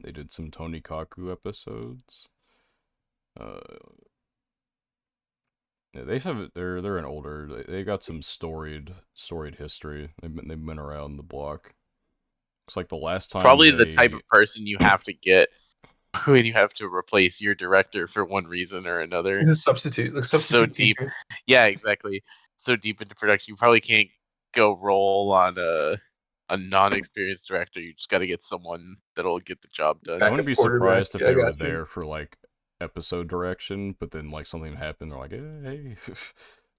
They did some Tony Kaku episodes. Yeah, they're an older. They got some storied history. They've been around the block. Looks like the last time Probably the type they of person you have to get when you have to replace your director for one reason or another. Just substitute, like So substitute deep. teacher. Yeah, exactly. So deep into production, you probably can't go roll on a non-experienced director. You just got to get someone that'll get the job I done. wouldn't Backup be quarterback. surprised if Yeah, I they were got you. there for like episode direction, but then like something happened. They're like, hey.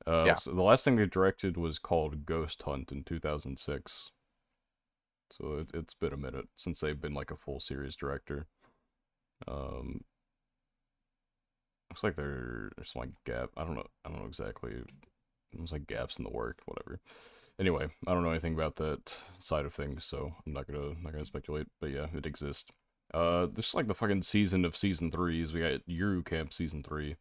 Yeah. So the last thing they directed was called Ghost Hunt in 2006. So it's been a minute since they've been like a full series director. Looks like there's some like gap. I don't know exactly. There's like gaps in the work, whatever. Anyway, I don't know anything about that side of things, so I'm not gonna speculate. But yeah, it exists. This is like the fucking season of season 3s. We got Eurocamp season 3.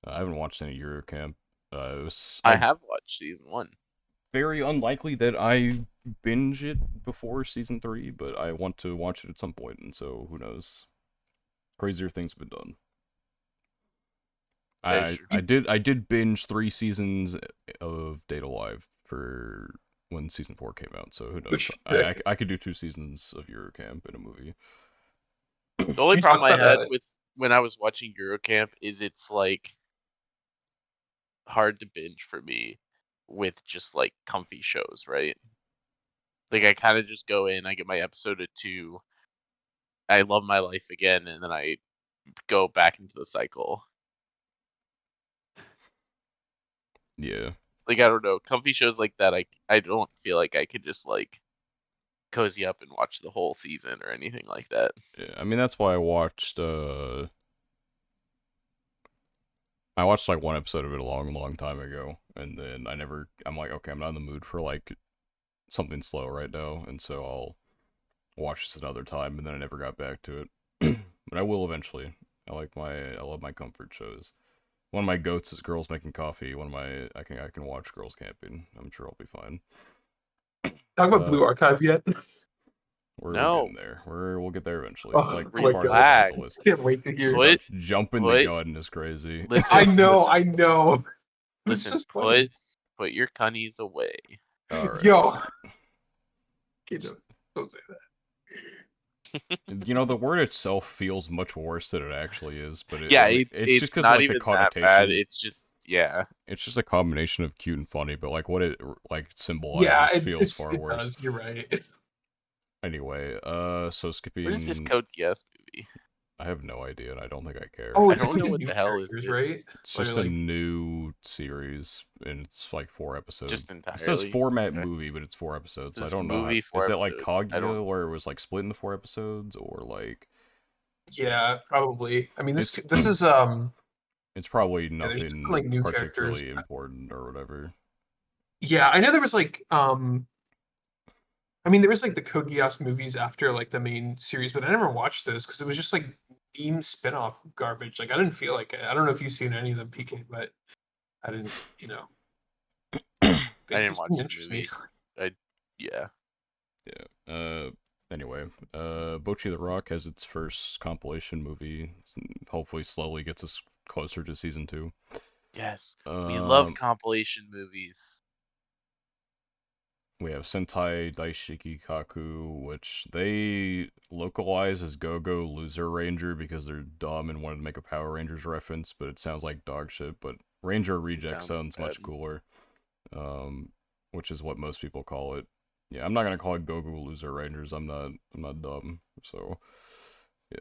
I haven't watched any Eurocamp. It was I have watched season 1. very unlikely that I binge it before season 3, but I want to watch it at some point, and so who knows? Crazier things have been done. That is true. I did binge 3 seasons of Data Live for when season 4 came out, so who knows? Which I could do 2 seasons of Eurocamp in a movie. The only we problem talked I about had with when I was watching Eurocamp is it's like hard to binge for me with just like comfy shows, right? Like I kind of just go in, I get my episode or 2, I love my life again, and then I go back into the cycle. Yeah. Like I don't know, comfy shows like that, I don't feel like I could just like cozy up and watch the whole season or anything like that. Yeah, I mean that's why I watched like one episode of it a long time ago, and then I'm like, okay, I'm not in the mood for like something slow right now, and so I'll watch this another time, and then I never got back to it. But I will eventually. I love my comfort shows. One of my goats is Girls Making Coffee. One of my I can watch Girls Camping. I'm sure I'll be fine. talk about Blue Archive yet? We're No. getting there. We'll get there eventually. Oh It's like my part of the Relax. list. Can't wait to hear. Put Jumping the put- gun is crazy. listen. I know. It's Listen, just funny. put your cunnies away. All right. Yo. Don't say that. You know, the word itself feels much worse than it actually is, but Yeah, I mean, it's just because not like the even that bad. connotation. It's just yeah. It's just a combination of cute and funny, but like what it like Yeah, symbolizes feels far it worse. does. You're right. Anyway, so What is this skipping. Code Geass movie? I have no idea, and I don't think I care. Oh, I it's like don't with know the what new the hell is characters, this. right? It's Or just a like new series, and it's like 4 episodes. Just It says entirely. format Okay. movie, but it's 4 episodes. It I says don't know. movie, 4 Is that like episodes. I don't. Kaguya, where it was like split into 4 episodes, or like yeah, probably. I mean, it's this is it's probably yeah, there's just some, nothing like new characters. particularly important or whatever. Yeah, I know there was like I mean, there was like the Code Geass movies after like the main series, but I never watched those because it was just like meme spin-off garbage. Like I didn't feel like it. I don't know if you've seen any of them, PK, but I didn't, I it didn't just watch didn't the interest me. movies. Yeah. Yeah. Anyway, Bochi the Rock has its first compilation movie. Hopefully, slowly gets us closer to season 2. Yes. We love Um, compilation movies. we have Sentai Daishiki Kaku, which they localize as Go-Go Loser Ranger because they're dumb and wanted to make a Power Rangers reference, but it sounds like dog shit. But Ranger Reject sounds bad. much cooler, which is what most people call it. Yeah, I'm not gonna call it Go-Go Loser Rangers. I'm not dumb. So, yeah.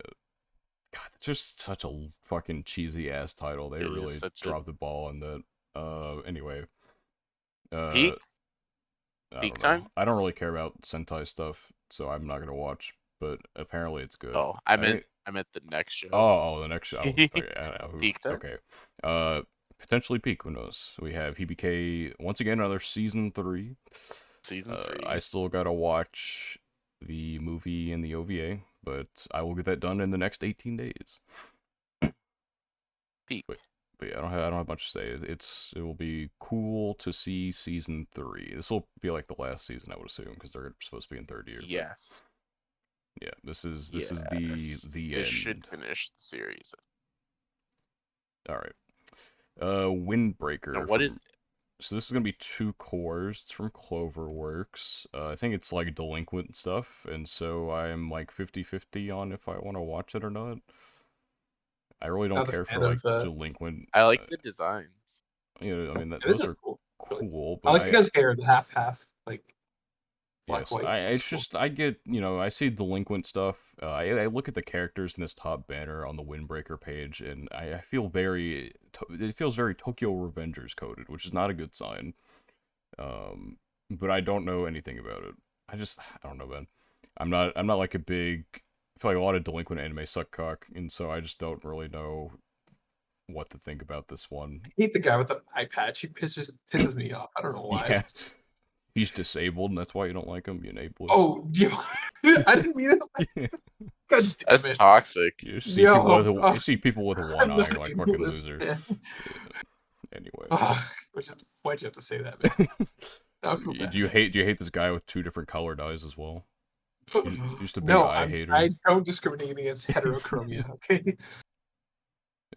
God, it's just such a fucking cheesy ass title. They It is really such a dropped the ball on that. Anyway. Uh, peak. I Peak don't know. time. I don't really care about Sentai stuff, so I'm not gonna watch. But apparently, it's good. Oh, I think. meant the next show. The next show. Okay, I don't know. Peak time. Okay. Potentially peak. Who knows? We have HBK once again. Another season 3. Season 3. I still gotta watch the movie and the OVA, but I will get that done in the next 18 days. Peak. But yeah, I don't have much to say. It will be cool to see season 3. This will be like the last season, I would assume, because they're supposed to be in third year. Yes. Yeah, this is the It end. should finish the series. All right. Windbreaker. Now, what is So this is gonna be 2 cores. It's from Cloverworks. I think it's like delinquent stuff, and so I'm like 50-50 on if I want to watch it or not. I really don't Not a care fan for like of, delinquent. I like the designs. I mean it those is are cool. cool, I but like you guys' hair, the half, like black yes, white. it's Cool. just I get I see delinquent stuff. I look at the characters in this top banner on the Windbreaker page, and I feel it feels very Tokyo Revengers coded, which is not a good sign. But I don't know anything about it. I don't know, man. I'm not like a big. I feel like a lot of delinquent anime suck cock, and so I just don't really know what to think about this one. I hate the guy with the eye patch. He pisses me off. I don't know why. Yeah, he's disabled, and that's why you don't like him. You ableist. Oh, yo, I didn't mean it. God damn That's it. toxic. You see Yo, you see people with one I'm eye, not you're like fucking ableist, loser. man. Anyway, Why'd you have to say that, man? I feel bad. do you hate this guy with 2 different colored eyes as well? You're just a big No, eye hater. I don't discriminate against heterochromia. Okay.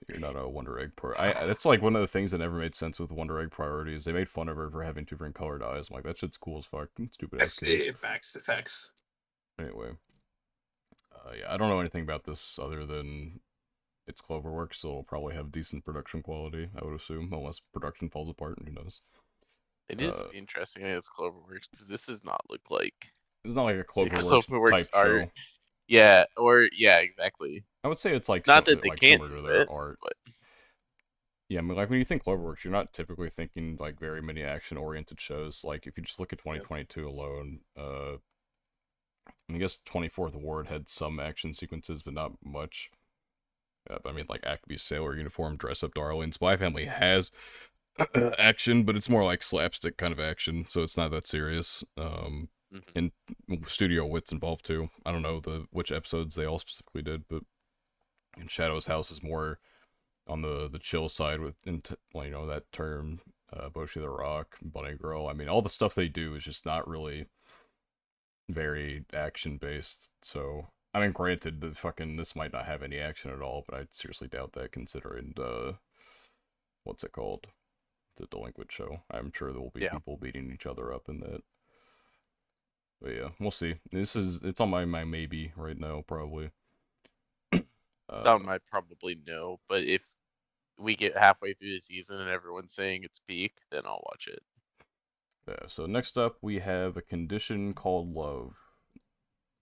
You're not a Wonder Egg that's like one of the things that never made sense with Wonder Egg priorities. They made fun of her for having 2 different colored eyes. I'm like, that shit's cool as fuck. Stupid ass kids. Facts. Anyway, yeah, I don't know anything about this other than it's Cloverworks, so it'll probably have decent production quality, I would assume, unless production falls apart, and who knows. It is interesting that it's Cloverworks because this does not look like It's not like a a Cloverworks type art. show. Yeah, exactly. I would say it's like Not that they can't similar to do their it, art. but Yeah, I mean, like when you think Cloverworks, you're not typically thinking like very many action-oriented shows. Like if you just look at 2022 alone, I guess 24th Ward had some action sequences, but not much. I mean, like Acme Sailor Uniform, Dress Up Darling. Spy Family has action, but it's more like slapstick kind of action, so it's not that serious. And Studio Wit's involved too. I don't know which episodes they all specifically did, but in Shadow's House is more on the chill side with that term, Boshi the Rock, Bunny Girl. I mean, all the stuff they do is just not really very action based. So I mean, granted, this might not have any action at all, but I seriously doubt that considering what's it called? It's a delinquent show. I'm sure there will be Yeah. people beating each other up in that. But yeah, we'll see. It's on my maybe right now probably. Some I probably know, but if we get halfway through the season and everyone's saying it's peak, then I'll watch it. Yeah. So next up we have A Condition Called Love.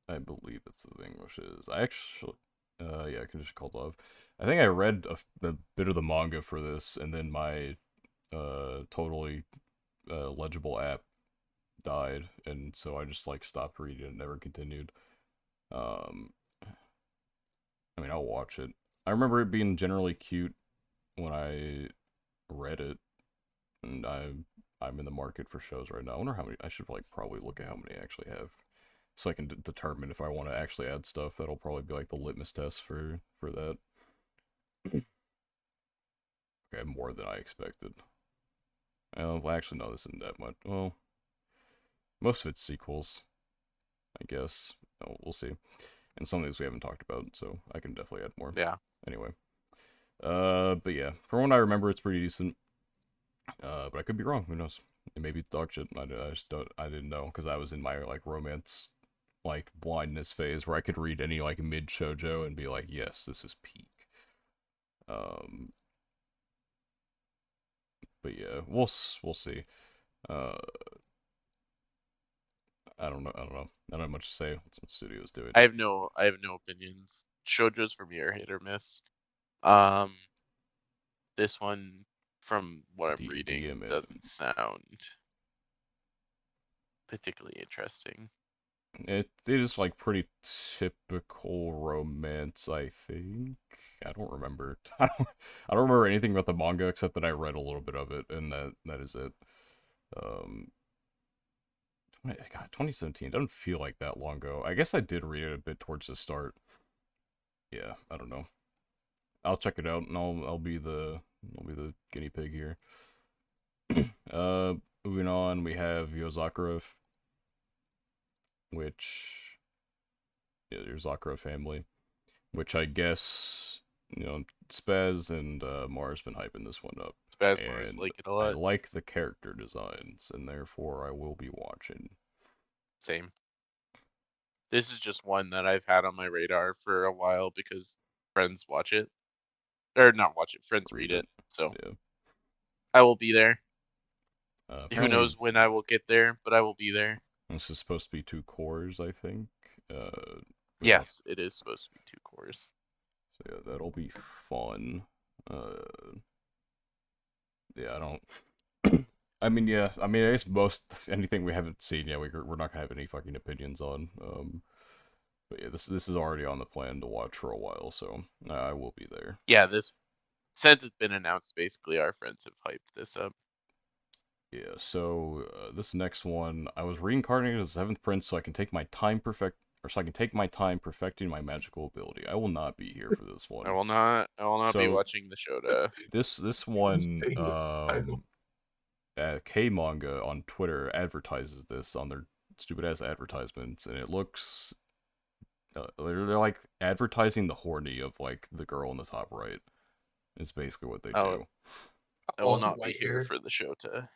I believe that's the English is. I actually, yeah, Condition Called Love. I think I read a bit of the manga for this, and then my totally legible app died, and so I just like stopped reading and never continued. Um, I mean, I'll watch it. I remember it being generally cute when I read it, and I'm in the market for shows right now. I wonder how many. I should like probably look at how many I actually have, so I can determine if I want to actually add stuff. That'll probably be like the litmus test for that. Okay, I have more than I expected. Well, actually, no, this isn't that much. Well, most of it's sequels, I guess. Oh, we'll see. And some of these we haven't talked about, so I can definitely add more. Yeah. Anyway. But yeah, from what I remember, it's pretty decent. But I could be wrong. Who knows? It may be dog shit. I just don't. I didn't know because I was in my like romance, like blindness phase where I could read any like mid shoujo and be like, yes, this is peak. Um. But yeah, we'll see. Uh. I don't know. I don't have much to say. What studio's doing. I have no opinions. Shoujos for me are hit or miss. Um, this one, from what I'm reading, DM it. doesn't sound particularly interesting. It is like pretty typical romance, I think. I don't remember. I don't remember anything about the manga except that I read a little bit of it, and that is it. Um, God, 2017 doesn't feel like that long ago. I guess I did read it a bit towards the start. Yeah, I don't know. I'll check it out, and I'll be the guinea pig here. Moving on, we have Yozakura, which your Zakura family, which I guess Spaz and Mars been hyping this one up, Spasmars and like it a I lot. like the character designs, and therefore I will be watching. Same. This is just one that I've had on my radar for a while because friends watch it. Or not watch it, friends read it. So Yeah. I will be there. Who Apparently, knows when I will get there, but I will be there. this is supposed to be 2 cores, I think. Yeah. Yes, it is supposed to be 2 cores. So yeah, that'll be fun. Yeah, I don't. I mean, yeah. I mean, I guess most anything we haven't seen, yeah, we're not gonna have any fucking opinions on. But yeah, this is already on the plan to watch for a while, so I will be there. Yeah, this since it's been announced, basically our friends have hyped this up. Yeah. So this next one, I was reincarnated as the Seventh Prince, so I can take my time perfecting my magical ability. I will not be here for this one. I will not be So watching the show to this one, Insane title. K Manga on Twitter advertises this on their stupid ass advertisements, and it looks they're like advertising the horny of like the girl in the top right. Is basically what they do. I will All the not be white here hair. for the show to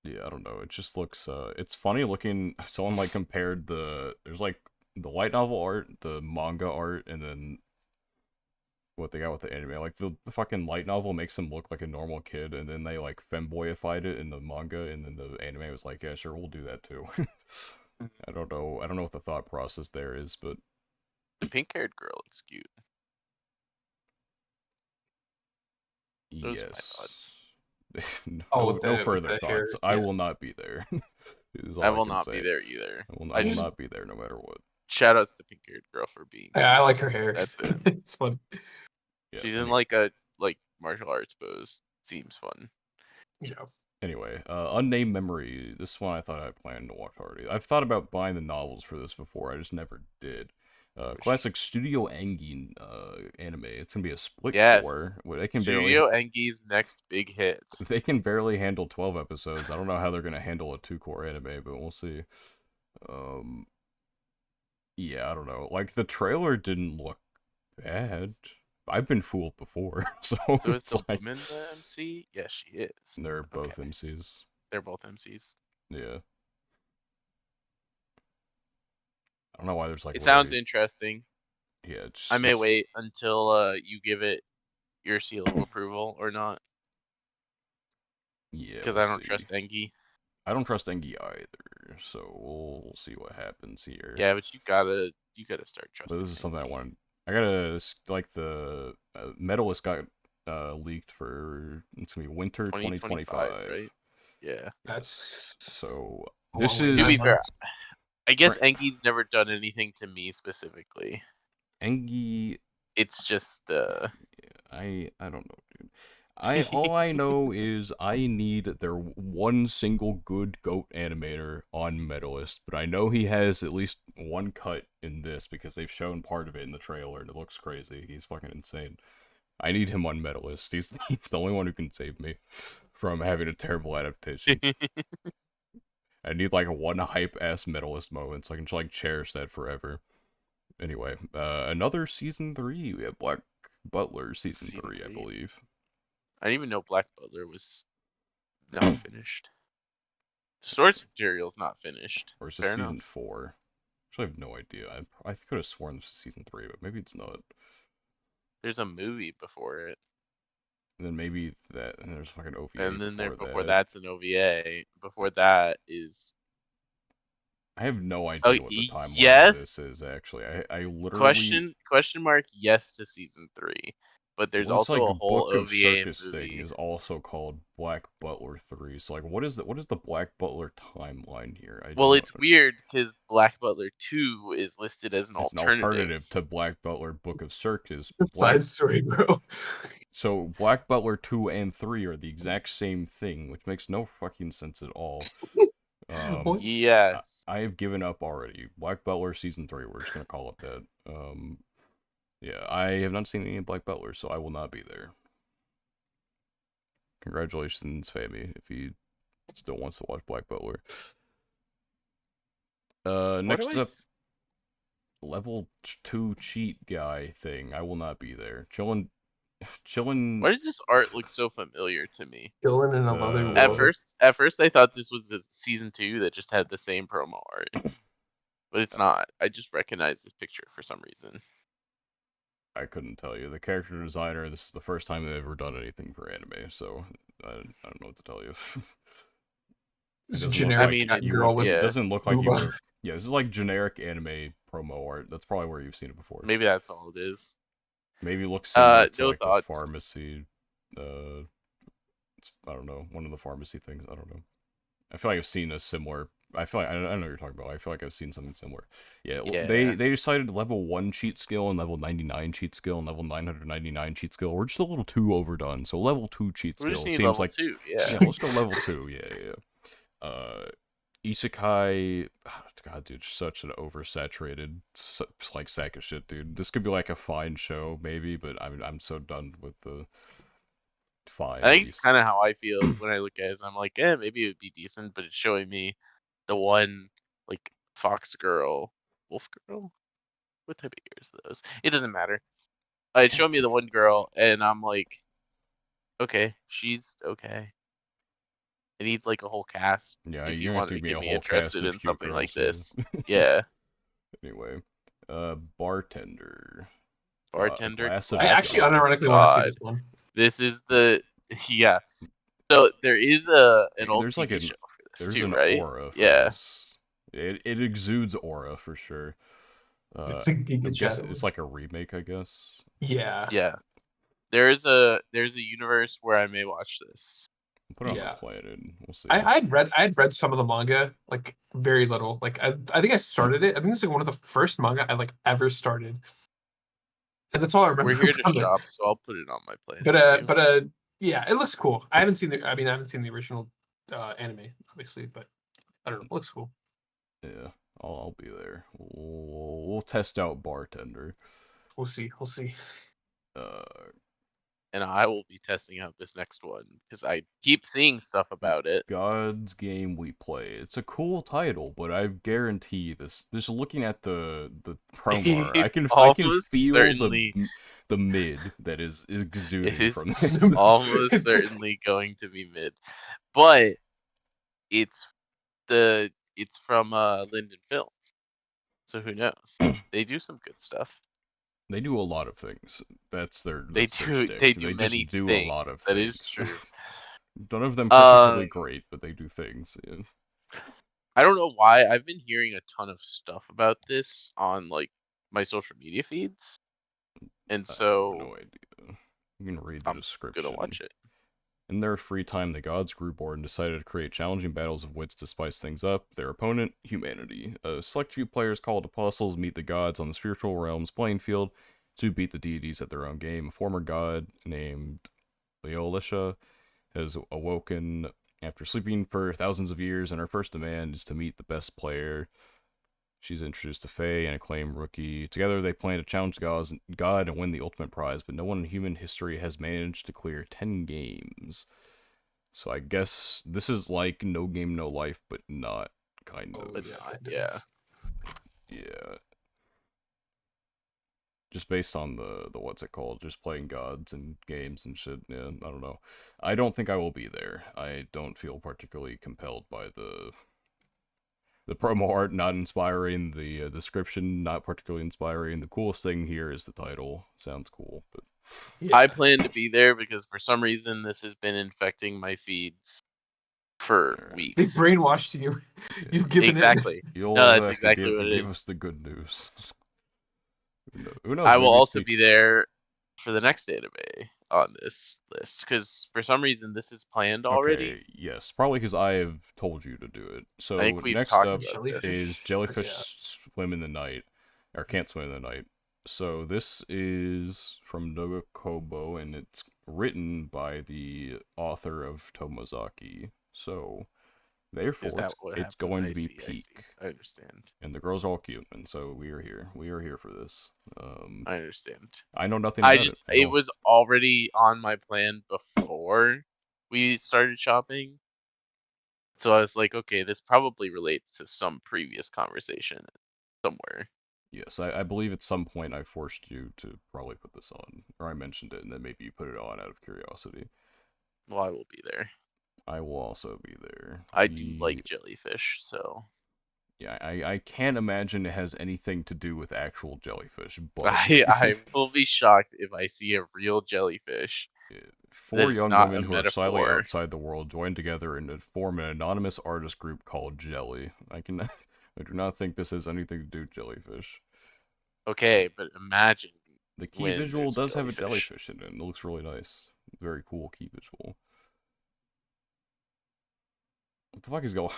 Yeah, I don't know. It just looks it's funny looking. Someone like compared there's like the light novel art, the manga art, and then what they got with the anime. Like the fucking light novel makes him look like a normal kid, and then they like femboyified it in the manga, and then the anime was like, yeah, sure, we'll do that too. I don't know. I don't know what the thought process there is, but the pink-haired girl looks cute. Those are my thoughts. yes. Oh, No with further the hair. thoughts. I Yeah. will not be there. Is all I I will can not say. be there either. I will not be there no matter what. Shout outs to pink-haired girl for being Yeah, I cute. like her hair. That's it. It's fun. Yeah, She's in like a martial arts pose. Seems fun. Yeah. Anyway, Unnamed Memory. This one I thought I planned to watch already. I've thought about buying the novels for this before. I just never did. Classic Studio Engin anime. It's gonna be a split Yes. core. They can Studio Engi's next big hit. They can barely handle 12 episodes. I don't know how they're gonna handle a 2-core anime, but we'll see. Yeah, I don't know. Like the trailer didn't look bad. I've been fooled before, so So is it's the like woman the MC? Yes, she is. they're both Okay, MCs. they're both MCs. Yeah. I don't know why there's like It sounds literally interesting. yeah, I may it's wait until you give it your seal of approval or not, yeah, because we'll I don't see. trust Engie. I don't trust Engie either, so we'll see what happens here. Yeah, but you gotta start But trusting this is something I Engie. wanted. I gotta like the medalist got leaked for it's gonna be winter 2025, 2025. right? Yeah. Yes. That's So a long this way. To is be fair, 9 months. I for guess Engie's never done anything to me specifically. Engie. It's just I don't know, dude. All I know is I need their one single good goat animator on Medalist, but I know he has at least one cut in this because they've shown part of it in the trailer and it looks crazy. He's fucking insane. I need him on Medalist. He's the only one who can save me from having a terrible adaptation. I need like a one hype ass Medalist moment so I can just like cherish that forever. Anyway, another season 3. We have Black Butler season season 3, I 3. believe. I didn't even know Black Butler was not finished. Source material's not finished. Or is this Fair season enough. 4? Actually, I have no idea. I could have sworn this was season 3, but maybe it's not. There's a movie before it, And then maybe that, and there's fucking OVA and then before before that. that's an OVA. Before that is I have no oh idea what the timeline of this yes, is, actually. I literally. question mark yes to season 3, but there's Well, this also like a whole Book of OVA and Circus thing movie. is also called Black Butler 3. So like what is the Black Butler timeline here? I Well, don't it's weird because Black Butler 2 is listed as an It's an alternative. alternative to Black Butler Book of Circus. Side story, bro. So Black Butler 2 and 3 are the exact same thing, which makes no fucking sense at all. What? Yes. I have given up already. Black Butler season 3, we're just gonna call it that. Yeah, I have not seen any Black Butler, so I will not be there. Congratulations, Fami, if he still wants to watch Black Butler. What do Next I? up, level 2 cheat guy thing. I will not be there. Chillin' Why does this art look so familiar to me? Chilling in a leather At the world. first, at first I thought this was the season 2 that just had the same promo art, but it's not. I just recognize this picture for some reason. I couldn't tell you. The character designer, this is the first time they've ever done anything for anime, so I don't know what to tell you. It It's a doesn't look I generic like mean, cat you girl would. with It yeah, doesn't look like you booba. would have. Yeah, this is like generic anime promo art. That's probably where you've seen it before. maybe that's all it is. Maybe it looks similar to No like the thoughts. pharmacy. I don't know, one of the pharmacy things. I don't know. I feel like I've seen a similar. I feel like I don't know what you're talking about. I feel like I've seen something similar. Yeah, Yeah, they decided level 1 cheat skill and level 99 cheat skill and level 999 cheat skill. We're just a little too overdone. So level 2 cheat we just skill need seems level like 2. yeah, Yeah. let's go level 2. Yeah. Isekai, God, dude, such an oversaturated like sack of shit, dude. This could be like a fine show, maybe, but I'm so done with the fine I at think it's least. kind of how I feel when I look at it. I'm like, maybe it would be decent, but it's showing me the one like fox girl, wolf girl. What type of ears are those? It doesn't matter. It showed me the one girl, and I'm like, okay, she's okay. I need like a whole cast Yeah, if you you're gonna have wanted to to give me get a me whole cast interested of in cute something like girls. this. Yeah. Yeah, Anyway, bartender, a bartender glass of I glass. actually Oh my God. unironically want to see god, this one. this is the yeah. So there is an old There's like TV show for this there's too, an right? aura for Yeah, this. It exudes aura for sure. It's a I Giga guess Shadow. it's like a remake, I guess. Yeah, yeah. There's a universe where I may watch this. Put it on the yeah. planet. We'll see. I had read some of the manga, like very little. Like I think I started it. I think it's like one of the first manga I like ever started, and that's all I remember We're here to from it. shop, so I'll put it on my planet But too. yeah, it looks cool. I haven't seen the. I mean, I haven't seen the original anime, obviously, but I don't know. It looks cool. Yeah, I'll be there. We'll test out bartender. We'll see. We'll see. Uh, and I will be testing out this next one because I keep seeing stuff about it. God's Game We Play. It's a cool title, but I guarantee this. Just looking at the promo art, I It's can almost feel certainly the mid that is it exuding is from this. almost certainly going to be mid, but it's it's from Linden Film, so who knows? They do some good stuff. They do a lot of things. That's their They shtick. do They many just do a things. lot of That is things. true. None of them particularly Um, great, but they do things. Yeah. I don't know why I've been hearing a ton of stuff about this on like my social media feeds, and I have so no idea. You can read the I'm gonna description. watch it. In their free time, the gods grew bored and decided to create challenging battles of wits to spice things up. Their opponent, humanity. A select few players called apostles meet the gods on the spiritual realm's playing field to beat the deities at their own game. A former god named Leolisha has awoken after sleeping for thousands of years, and her first demand is to meet the best player. She's introduced to Faye, an acclaimed rookie. Together, they plan to challenge God and win the ultimate prize, but no one in human history has managed to clear 10 games. So I guess this is like No Game, No Life, but not, kind Oh, But of. yeah, not, kind yeah. of. Yeah. Just based on the what's it called, just playing gods and games and shit. Yeah, I don't know. I don't think I will be there. I don't feel particularly compelled by the promo art, not inspiring. The description, not particularly inspiring. The coolest thing here is the title. Sounds cool, but Yeah. I plan to be there because for some reason this has been infecting my feeds for alright. They weeks. brainwashed you. Yeah, You've given Exactly. you'll No, that's have to exactly what it give is. us the good news. Who knows? I will Maybe it's also be there for the next anime on this list because for some reason this is planned already. Okay, yes, probably because I have told you to do it. I So think we've next talked up about is this. Jellyfish Swim in the Night, or Can't Swim in the Night. So this is from Nogokobo, and it's written by the author of Tomozaki. So Is therefore, that what it's happened? going I to be see. I see. peak, I understand. and the girls are all cute, and so we are here. We are here for this. I understand. I know nothing I about it. just it was already on my plan before we started shopping. So I was like, okay, this probably relates to some previous conversation somewhere. Yes, I believe at some point I forced you to probably put this on, or I mentioned it, and then maybe you put it on out of curiosity. Well, I will be there. I will also be there. I do like jellyfish, so Yeah, I can't imagine it has anything to do with actual jellyfish, but I will be shocked if I see a real jellyfish that four is young not a women who are slightly metaphor. outside the world join together and form an anonymous artist group called Jelly. I do not think this has anything to do with jellyfish. Okay, but imagine The key when visual there's a does have a jellyfish. jellyfish in it, and it looks really nice. Very cool key visual. What the fuck is going?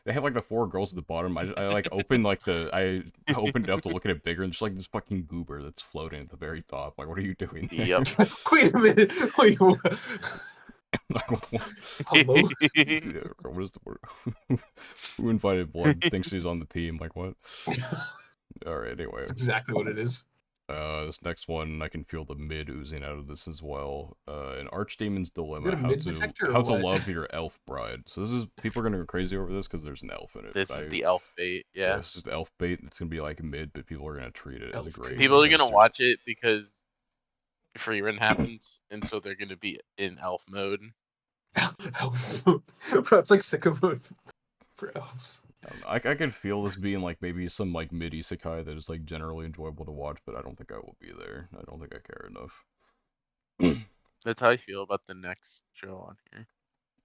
They have like the four girls at the bottom. I like opened like I opened it up to look at it bigger, and there's like this fucking goober that's floating at the very top. Like, what are you doing there? Yep. Wait a minute. Wait, what? Hello? Yeah, what is the word? Who invited Blood? Thinks he's on the team. Like what? All right. Anyway, That's exactly what it is. this next one, I can feel the mid oozing out of this as well. An archdemon's You dilemma: got a mid detector or how to what? love your elf bride. So this is people are gonna go crazy over this because there's an elf in it. This But is the elf bait, yeah, yeah. this is the elf bait. It's gonna be like mid, but people are gonna treat it as a Elf great. People are cooties. gonna watch it because free run happens, and so they're gonna be in elf mode. Elf mode. Bro, it's like sicko mode for elves. I don't know. I could feel this being like maybe some like mid isekai that is like generally enjoyable to watch, but I don't think I will be there. I don't think I care enough. That's how I feel about the next show on here.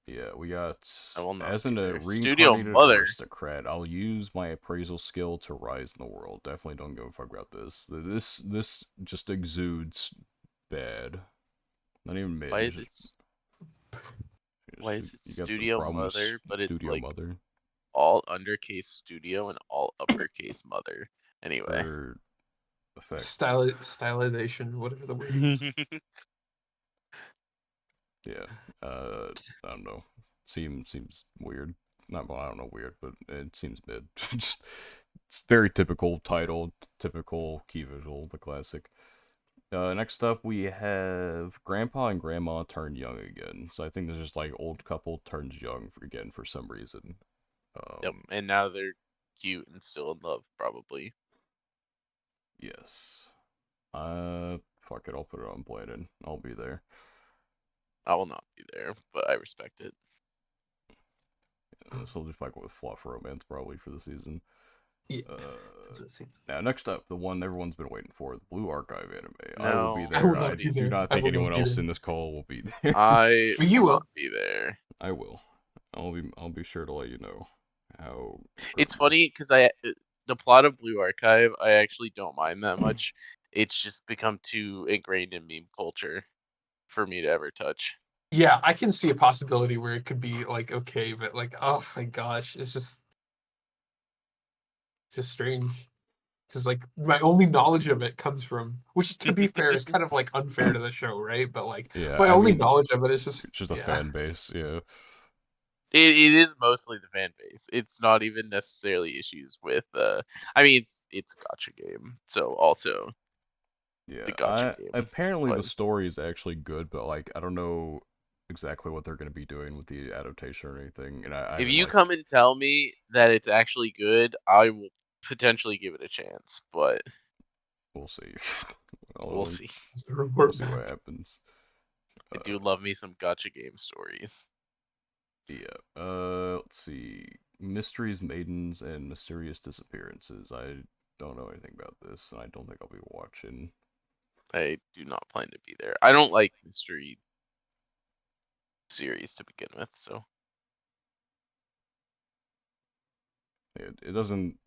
Yeah, we got I will not as be in a there. Studio reincarnated Mother. aristocrat. I'll use my appraisal skill to rise in the world. Definitely don't give a fuck about this. This just exudes bad. Not even mid. Why It's is it? just, Why is it you got some Studio problems. Mother, but it's Studio like mother all undercase Studio and all uppercase Mother? Anyway. for effect. Stylization, whatever the word is. Yeah. I don't know. Seems weird. Not well, I don't know weird, but it seems mid. Just it's very typical title, typical key visual, the classic. Next up, we have Grandpa and Grandma turn young again. So I think there's just like old couple turns young again for some reason. Yep. And now they're cute and still in love, probably. Yes. Fuck it, I'll put it on Blandon. I'll be there. I will not be there, but I respect it. This will just like with fluff romance probably for the season. Yeah. Now, next up, the one everyone's been waiting for, the Blue Archive anime. I will be No. I will there. not I be do there. not I think will not anyone be else there. in this call will be there. I But you will will. not be there. I will. I'll be sure to let you know how. It's Grandma- funny because the plot of Blue Archive I actually don't mind that much. It's just become too ingrained in meme culture for me to ever touch. Yeah, I can see a possibility where it could be like okay, but like oh my gosh, it's just strange. Because like my only knowledge of it comes from, which to be fair is kind of like unfair to the show, right? But like Yeah, my I only mean, knowledge of it is just it's just a yeah. fan base. Yeah, It is mostly the fan base. It's not even necessarily issues with I mean it's gotcha game. So also yeah. the gotcha I game. apparently the But story is actually good, but like I don't know exactly what they're going to be doing with the adaptation or anything, and I if haven't you like. come and tell me that it's actually good, I will potentially give it a chance, but We'll see. we'll Well, see. The we'll report see what back. happens. I Uh, do love me some gotcha game stories. yeah. Let's see. Mysteries, Maidens, and Mysterious Disappearances. I don't know anything about this, and I don't think I'll be watching. I do not plan to be there. I don't like mystery series to begin with, so It doesn't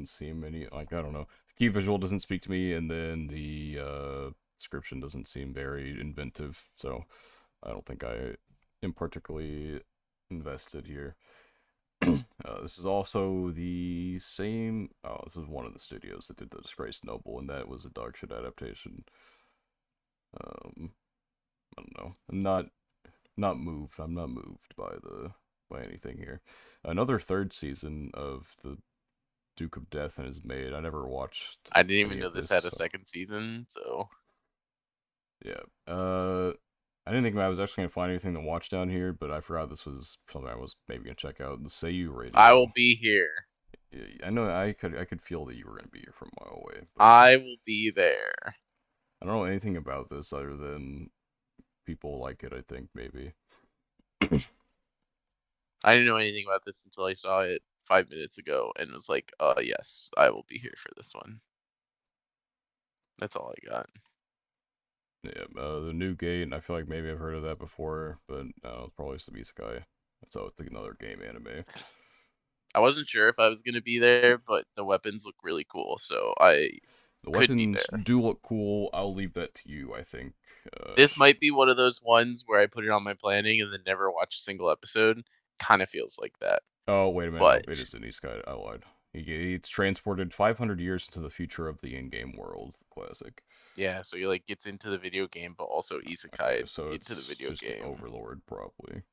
seem any like I don't know. The key visual doesn't speak to me, and then the description doesn't seem very inventive. So I don't think I am particularly invested here. This is also the same. Oh, this is one of the studios that did the Disgraced Noble, and that was a dog shit adaptation. Um, I don't know. I'm not moved. I'm not moved by anything here. Another third season of the Duke of Death and is made. I never watched I didn't even any know of this this. had a So second season, so yeah. I didn't think I was actually gonna find anything to watch down here, but I forgot this was something I was maybe gonna check out. The Seiyu I will Radio. be here. Yeah, I know I could feel that you were gonna be here from a mile away, but I will be there. I don't know anything about this other than people like it. I think maybe. I didn't know anything about this until I saw it 5 minutes ago and was like, yes, I will be here for this one. That's all I got. Yeah, the New Gate. I feel like maybe I've heard of that before, but no, it's probably some Sky. So it's another game anime. I wasn't sure if I was gonna be there, but the weapons look really cool, so I The could be weapons there. do look cool. I'll leave that to you, I think. This might be one of those ones where I put it on my planning and then never watch a single episode. Kind of feels like that. Oh, wait a minute. But No, it is an Sky. I lied. It's transported 500 years into the future of the in-game world. Classic. yeah, so he like gets into the video game, but also Okay, isekai so into the it's video just game. Overlord, probably.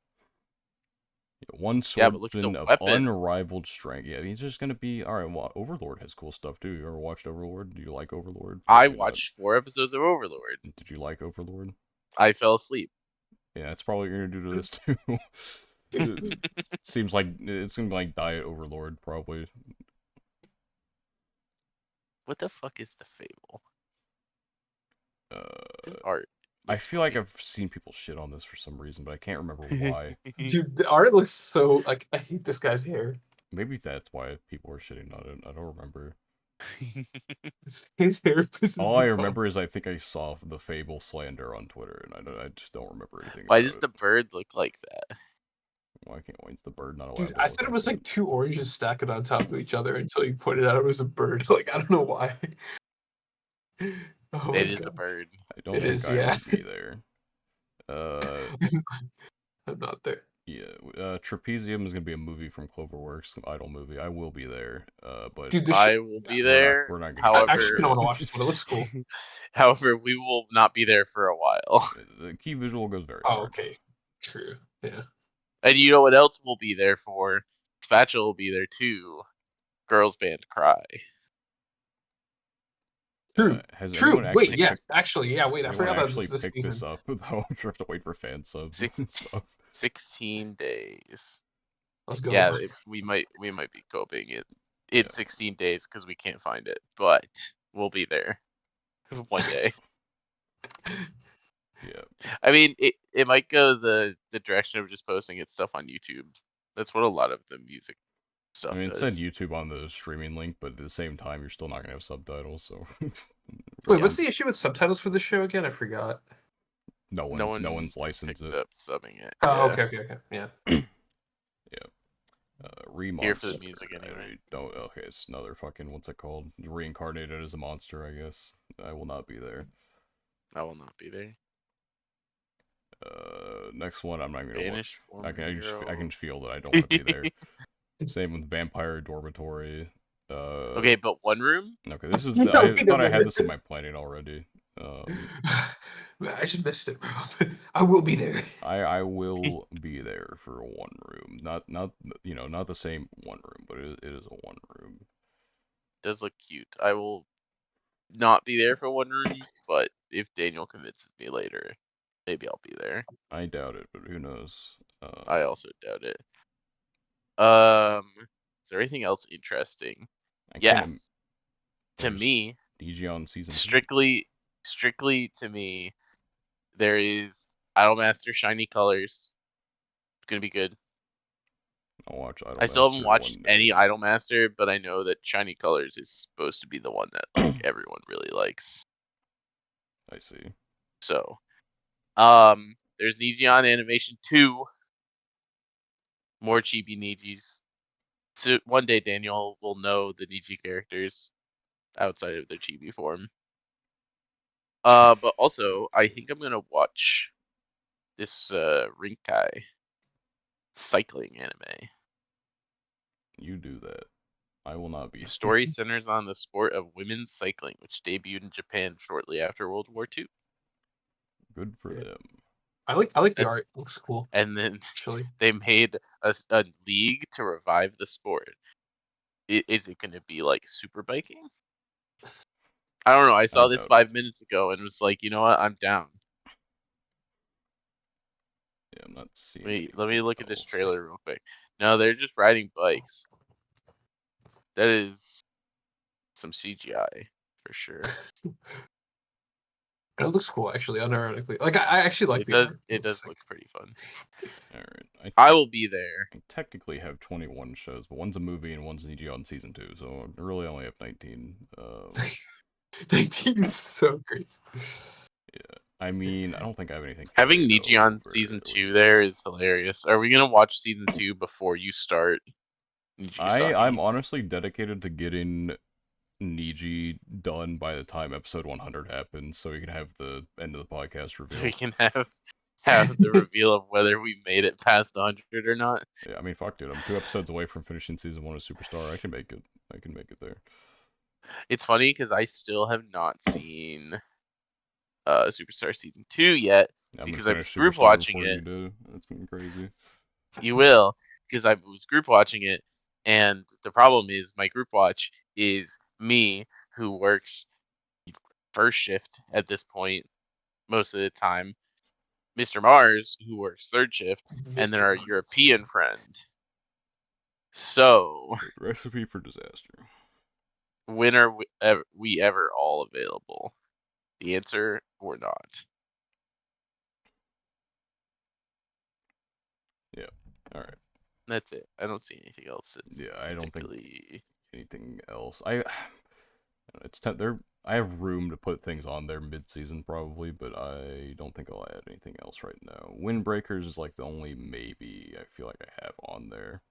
Yeah, one Yeah, but look at the swordsman of weapons. unrivaled strength. Yeah, he's just gonna be all right. Well, Overlord has cool stuff too. You ever watched Overlord? Do you like Overlord? I Probably not. watched 4 episodes of Overlord. Did you like Overlord? I fell asleep. Yeah, that's probably what you're gonna do to this too. It seems like Diet Overlord probably. What the fuck is the Fable? This Uh, art I looks feel like funny. I've seen people shit on this for some reason, but I can't remember why. Dude, the art looks so like I hate this guy's hair. Maybe that's why people are shitting on it. I don't remember. His hair pisses All I me off. remember is I think I saw the Fable slander on Twitter, and I just don't remember anything Why about does it. the bird look like that? Why is the bird not Dude, allowed to I look thought it like was that? like two oranges stacked on top of each other until you pointed out it was a bird. Like I don't know why. Oh my It is a god. bird. I don't It think is, I yeah. will be there. Uh, I'm not there. yeah. Trapezium is gonna be a movie from Cloverworks, an idol movie. I will be there. But Dude, this shit. I will Yeah. be we're not there. we're not gonna I get to actually it However, don't yet. want to watch this one. It looks cool. however, we will not be there for a while. The key visual goes very Oh, hard. okay. True. Yeah. And you know what else we'll be there for? Spatula will be there too. Girls band Cry. True. Has anyone True. Wait, actually yes. picked? Actually, yeah. Wait, Has I anyone forgot that this actually is this picked this season. up? Though I'm sure I have to wait for fan subs Six, and stuff. 16 days. Let's go. Yeah, we might be coping it in Yeah. 16 days because we can't find it, but we'll be there one day. Yeah. I mean, it might go the direction of just posting its stuff on YouTube. That's what a lot of the music I stuff mean, it said does. YouTube on the streaming link, but at the same time, you're still not gonna have subtitles. So. Wait, Yeah. what's the issue with subtitles for the show again? I forgot. No No one's has licensed picked it. up subbing it. Oh, Yeah, okay. Yeah. Yeah. here for the Remonster. music anyway. I don't. Okay, it's another fucking. What's it called? Reincarnated as a monster, I guess. I will not be there. I will not be there. Next one, I'm not gonna Banished watch. I can former just feel that I don't hero. want to be there. Same with Vampire Dormitory. Okay, but one room. Okay, this is. No, I wait a thought I had minute. this in my planning already. I just missed it, bro. I will be there. I will be there for one room. Not not the same one room, but it is a one room. Does look cute. I will not be there for one room, but if Daniel convinces me later, maybe I'll be there. I doubt it, but who knows? I also doubt it. Is there anything else interesting? I can't. Yes. To There's me, DG on season 2. strictly to me, there is Idolmaster Shiny Colors. It's gonna be good. I'll watch I still haven't Idolmaster watched one any day. Idolmaster, but I know that Shiny Colors is supposed to be the one that like everyone really likes. I see. So, there's Neon Animation 2, more chibi Nijis. So one day Daniel will know the Niji characters outside of their chibi form. But also I think I'm gonna watch this Rinkai cycling anime. You do that. I will not be. The story centers on the sport of women's cycling, which debuted in Japan shortly after World War II. Good for Yeah. them. I like the And, art. It looks cool, and then actually. they made a league to revive the sport. Is it going to be like super biking? I don't know. I I saw this doubt it. 5 minutes ago and was like, you know what? I'm down. Yeah, I'm not seeing Wait, let anything me look at this else. trailer real quick. No, they're just riding bikes. That is some CGI for sure. And it looks cool, actually, unironically. Like, I actually like It the art. does. It Looks does sick. look pretty fun. All right. I will be there. I technically have 21 shows, but one's a movie and one's EG on season 2, so I really only have 19. 19 is so crazy. Yeah. I mean, I don't think I have anything Having carried Niji on over, season at 2 there least. is hilarious. Are we gonna watch season 2 before you start I'm Nijisaki? honestly dedicated to getting Niji done by the time episode 100 happens, so we can have the end of the podcast So we reveal. can have the reveal of whether we made it past 100 or not. Yeah, I mean, fuck, dude. I'm 2 episodes away from finishing season 1 of Superstar. I can make it. I can make it there. It's funny because I still have not seen Superstar season 2 yet I'm gonna because I was finish group Superstar watching before it. you do. That's gonna be crazy. You will, because I was group watching it, and the problem is my group watch is me who works first shift at this point most of the time, Mr. Mars who works third shift, and then Mr. our Mars. European friend. So, Recipe for disaster. when are we ever all available? The answer, we're not. Yeah. All right. That's it. I don't see anything else that's Yeah, I don't think particularly. anything else. It's there. I have room to put things on there mid-season probably, but I don't think I'll add anything else right now. Windbreakers is like the only maybe I feel like I have on there.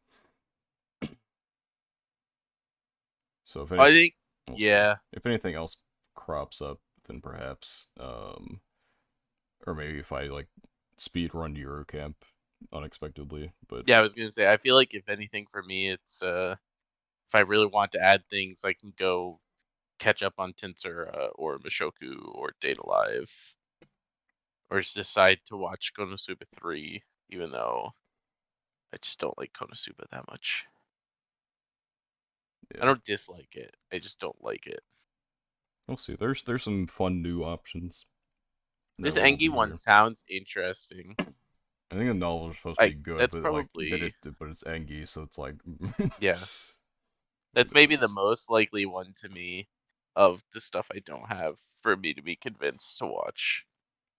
So if I anything, think, we'll see. yeah, If anything else crops up, then perhaps, or maybe if I like speed run Eurocamp unexpectedly. But yeah. I was gonna say, I feel like if anything for me, it's if I really want to add things, I can go catch up on Tensura or Mushoku or Data Live, or just decide to watch Konosuba 3, even though I just don't like Konosuba that much. I yeah, don't dislike it. I just don't like it. We'll see. There's some fun new options. This that will Engie be one here. sounds interesting. I think the novels are supposed to be Like good, that's but probably but it's Engie, so it's like yeah. it That's maybe the depends. most likely one to me of the stuff I don't have for me to be convinced to watch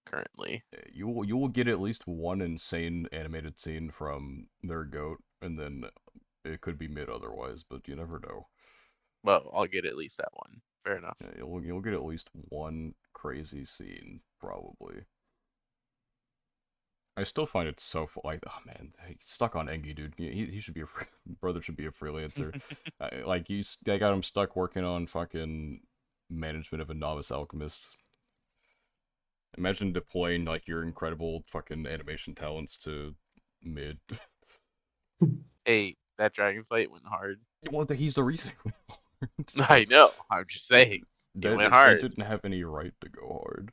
currently. You will get at least one insane animated scene from their goat, and then it could be mid otherwise, but you never know. Well, I'll get at least that one. Fair enough. Yeah, you'll get at least one crazy scene probably. I still find it so like, oh man, he's stuck on Engie, dude. He should be brother should be a freelancer. Like they got him stuck working on fucking management of a novice alchemist. Imagine deploying like your incredible fucking animation talents to mid. Hey, that dragon fight went hard. Well, he's the reason. I know. I'm just saying. It That went it hard. didn't have any right to go hard.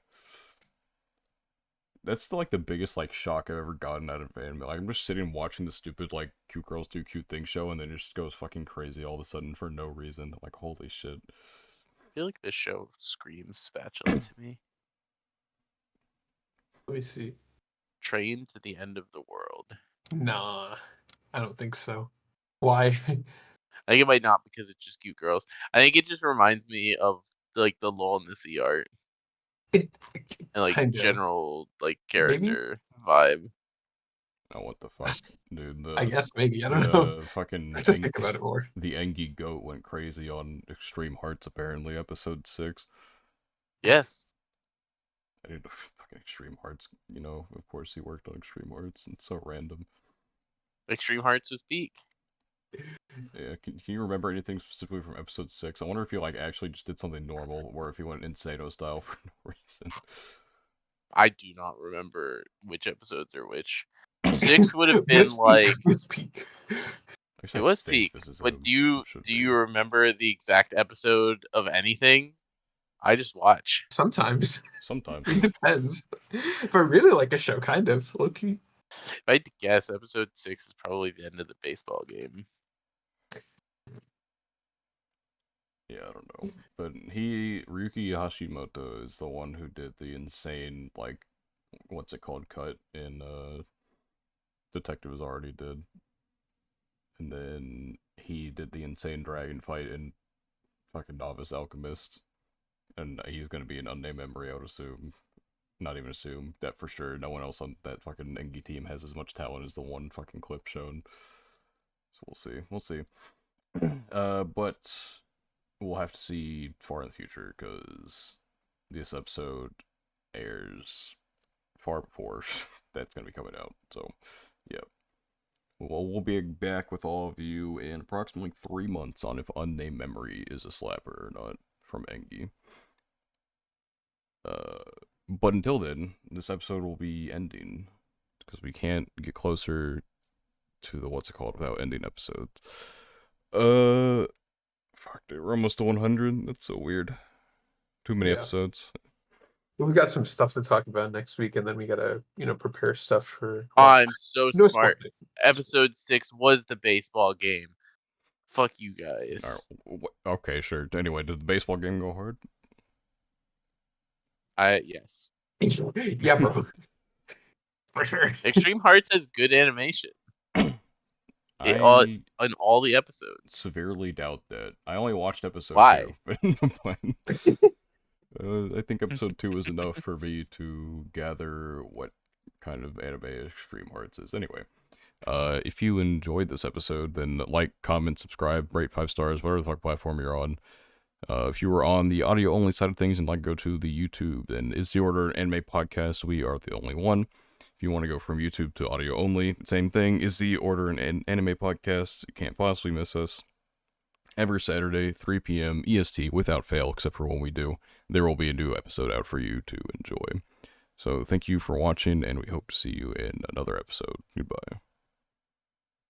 That's still like the biggest like shock I've ever gotten out of anime. Like, I'm just sitting watching the stupid like cute girls do cute things show, and then it just goes fucking crazy all of a sudden for no reason. I'm like, holy shit. I feel like this show screams spatula to me. Let me see. Train to the end of the world. Nah, I don't think so. Why? I think it might not because it's just cute girls. I think it just reminds me of like the Lol in the Sea art It and like kind of. general like Maybe? character vibe. Oh, what the fuck, dude? I guess maybe. I don't know. I Fucking just think about it more. the Engie goat went crazy on Extreme Hearts apparently, episode 6. Yes. I did fucking Extreme Hearts. You know, of course he worked on Extreme Hearts. It's so random. Extreme Hearts was peak. Yeah, can you remember anything specifically from episode 6? I wonder if you like actually just did something normal, or if you went Insano style for no reason. I do not remember which episodes are which. 6 would have But been it's peak. like It's peak. Actually, it I was think peak. this is But should do be. you remember the exact episode of anything? I just watch. Sometimes. Sometimes. It depends. If I really like a show, kind of. Low-key. If I had to guess, episode 6 is probably the end of the baseball game. Yeah, I don't know. But Ryuki Hashimoto is the one who did the insane, like, what's it called, cut in, Detectives already did. And then he did the insane dragon fight in fucking Novice Alchemist. And he's gonna be an unnamed memory, I would assume. Not even assume, that for sure no one else on that fucking Engie team has as much talent as the one fucking clip shown. So we'll see. But we'll have to see far in the future, because this episode airs far before that's gonna be coming out. So, yeah. Well, we'll be back with all of you in approximately 3 months on if Unnamed Memory is a slapper or not from Engie. But until then, this episode will be ending, because we can't get closer to the what's it called without ending episodes. Fuck, dude, we're almost to 100. That's so weird. Too many episodes. We got some stuff to talk about next week, and then we gotta, prepare stuff for. I'm so No smart. spoiling. Episode 6 was the baseball game. Fuck you guys. Okay, sure. Anyway, did the baseball game go hard? Yes. Yeah, bro. For sure. Extreme Hearts has good animation. I On all the episodes. severely doubt that. I only watched episode Why? 2. I think episode 2 is enough for me to gather what kind of anime Extreme Hearts is. Anyway, if you enjoyed this episode, then like, comment, subscribe, rate 5 stars, whatever the fuck platform you're on. If you were on the audio only side of things and like go to the YouTube, then Is the Order an Anime Podcast? We are the only one. If you want to go from YouTube to audio only, same thing. Is the Order an Anime Podcast? You can't possibly miss us. Every Saturday, 3 p.m. EST, without fail, except for when we do, there will be a new episode out for you to enjoy. So thank you for watching, and we hope to see you in another episode. Goodbye.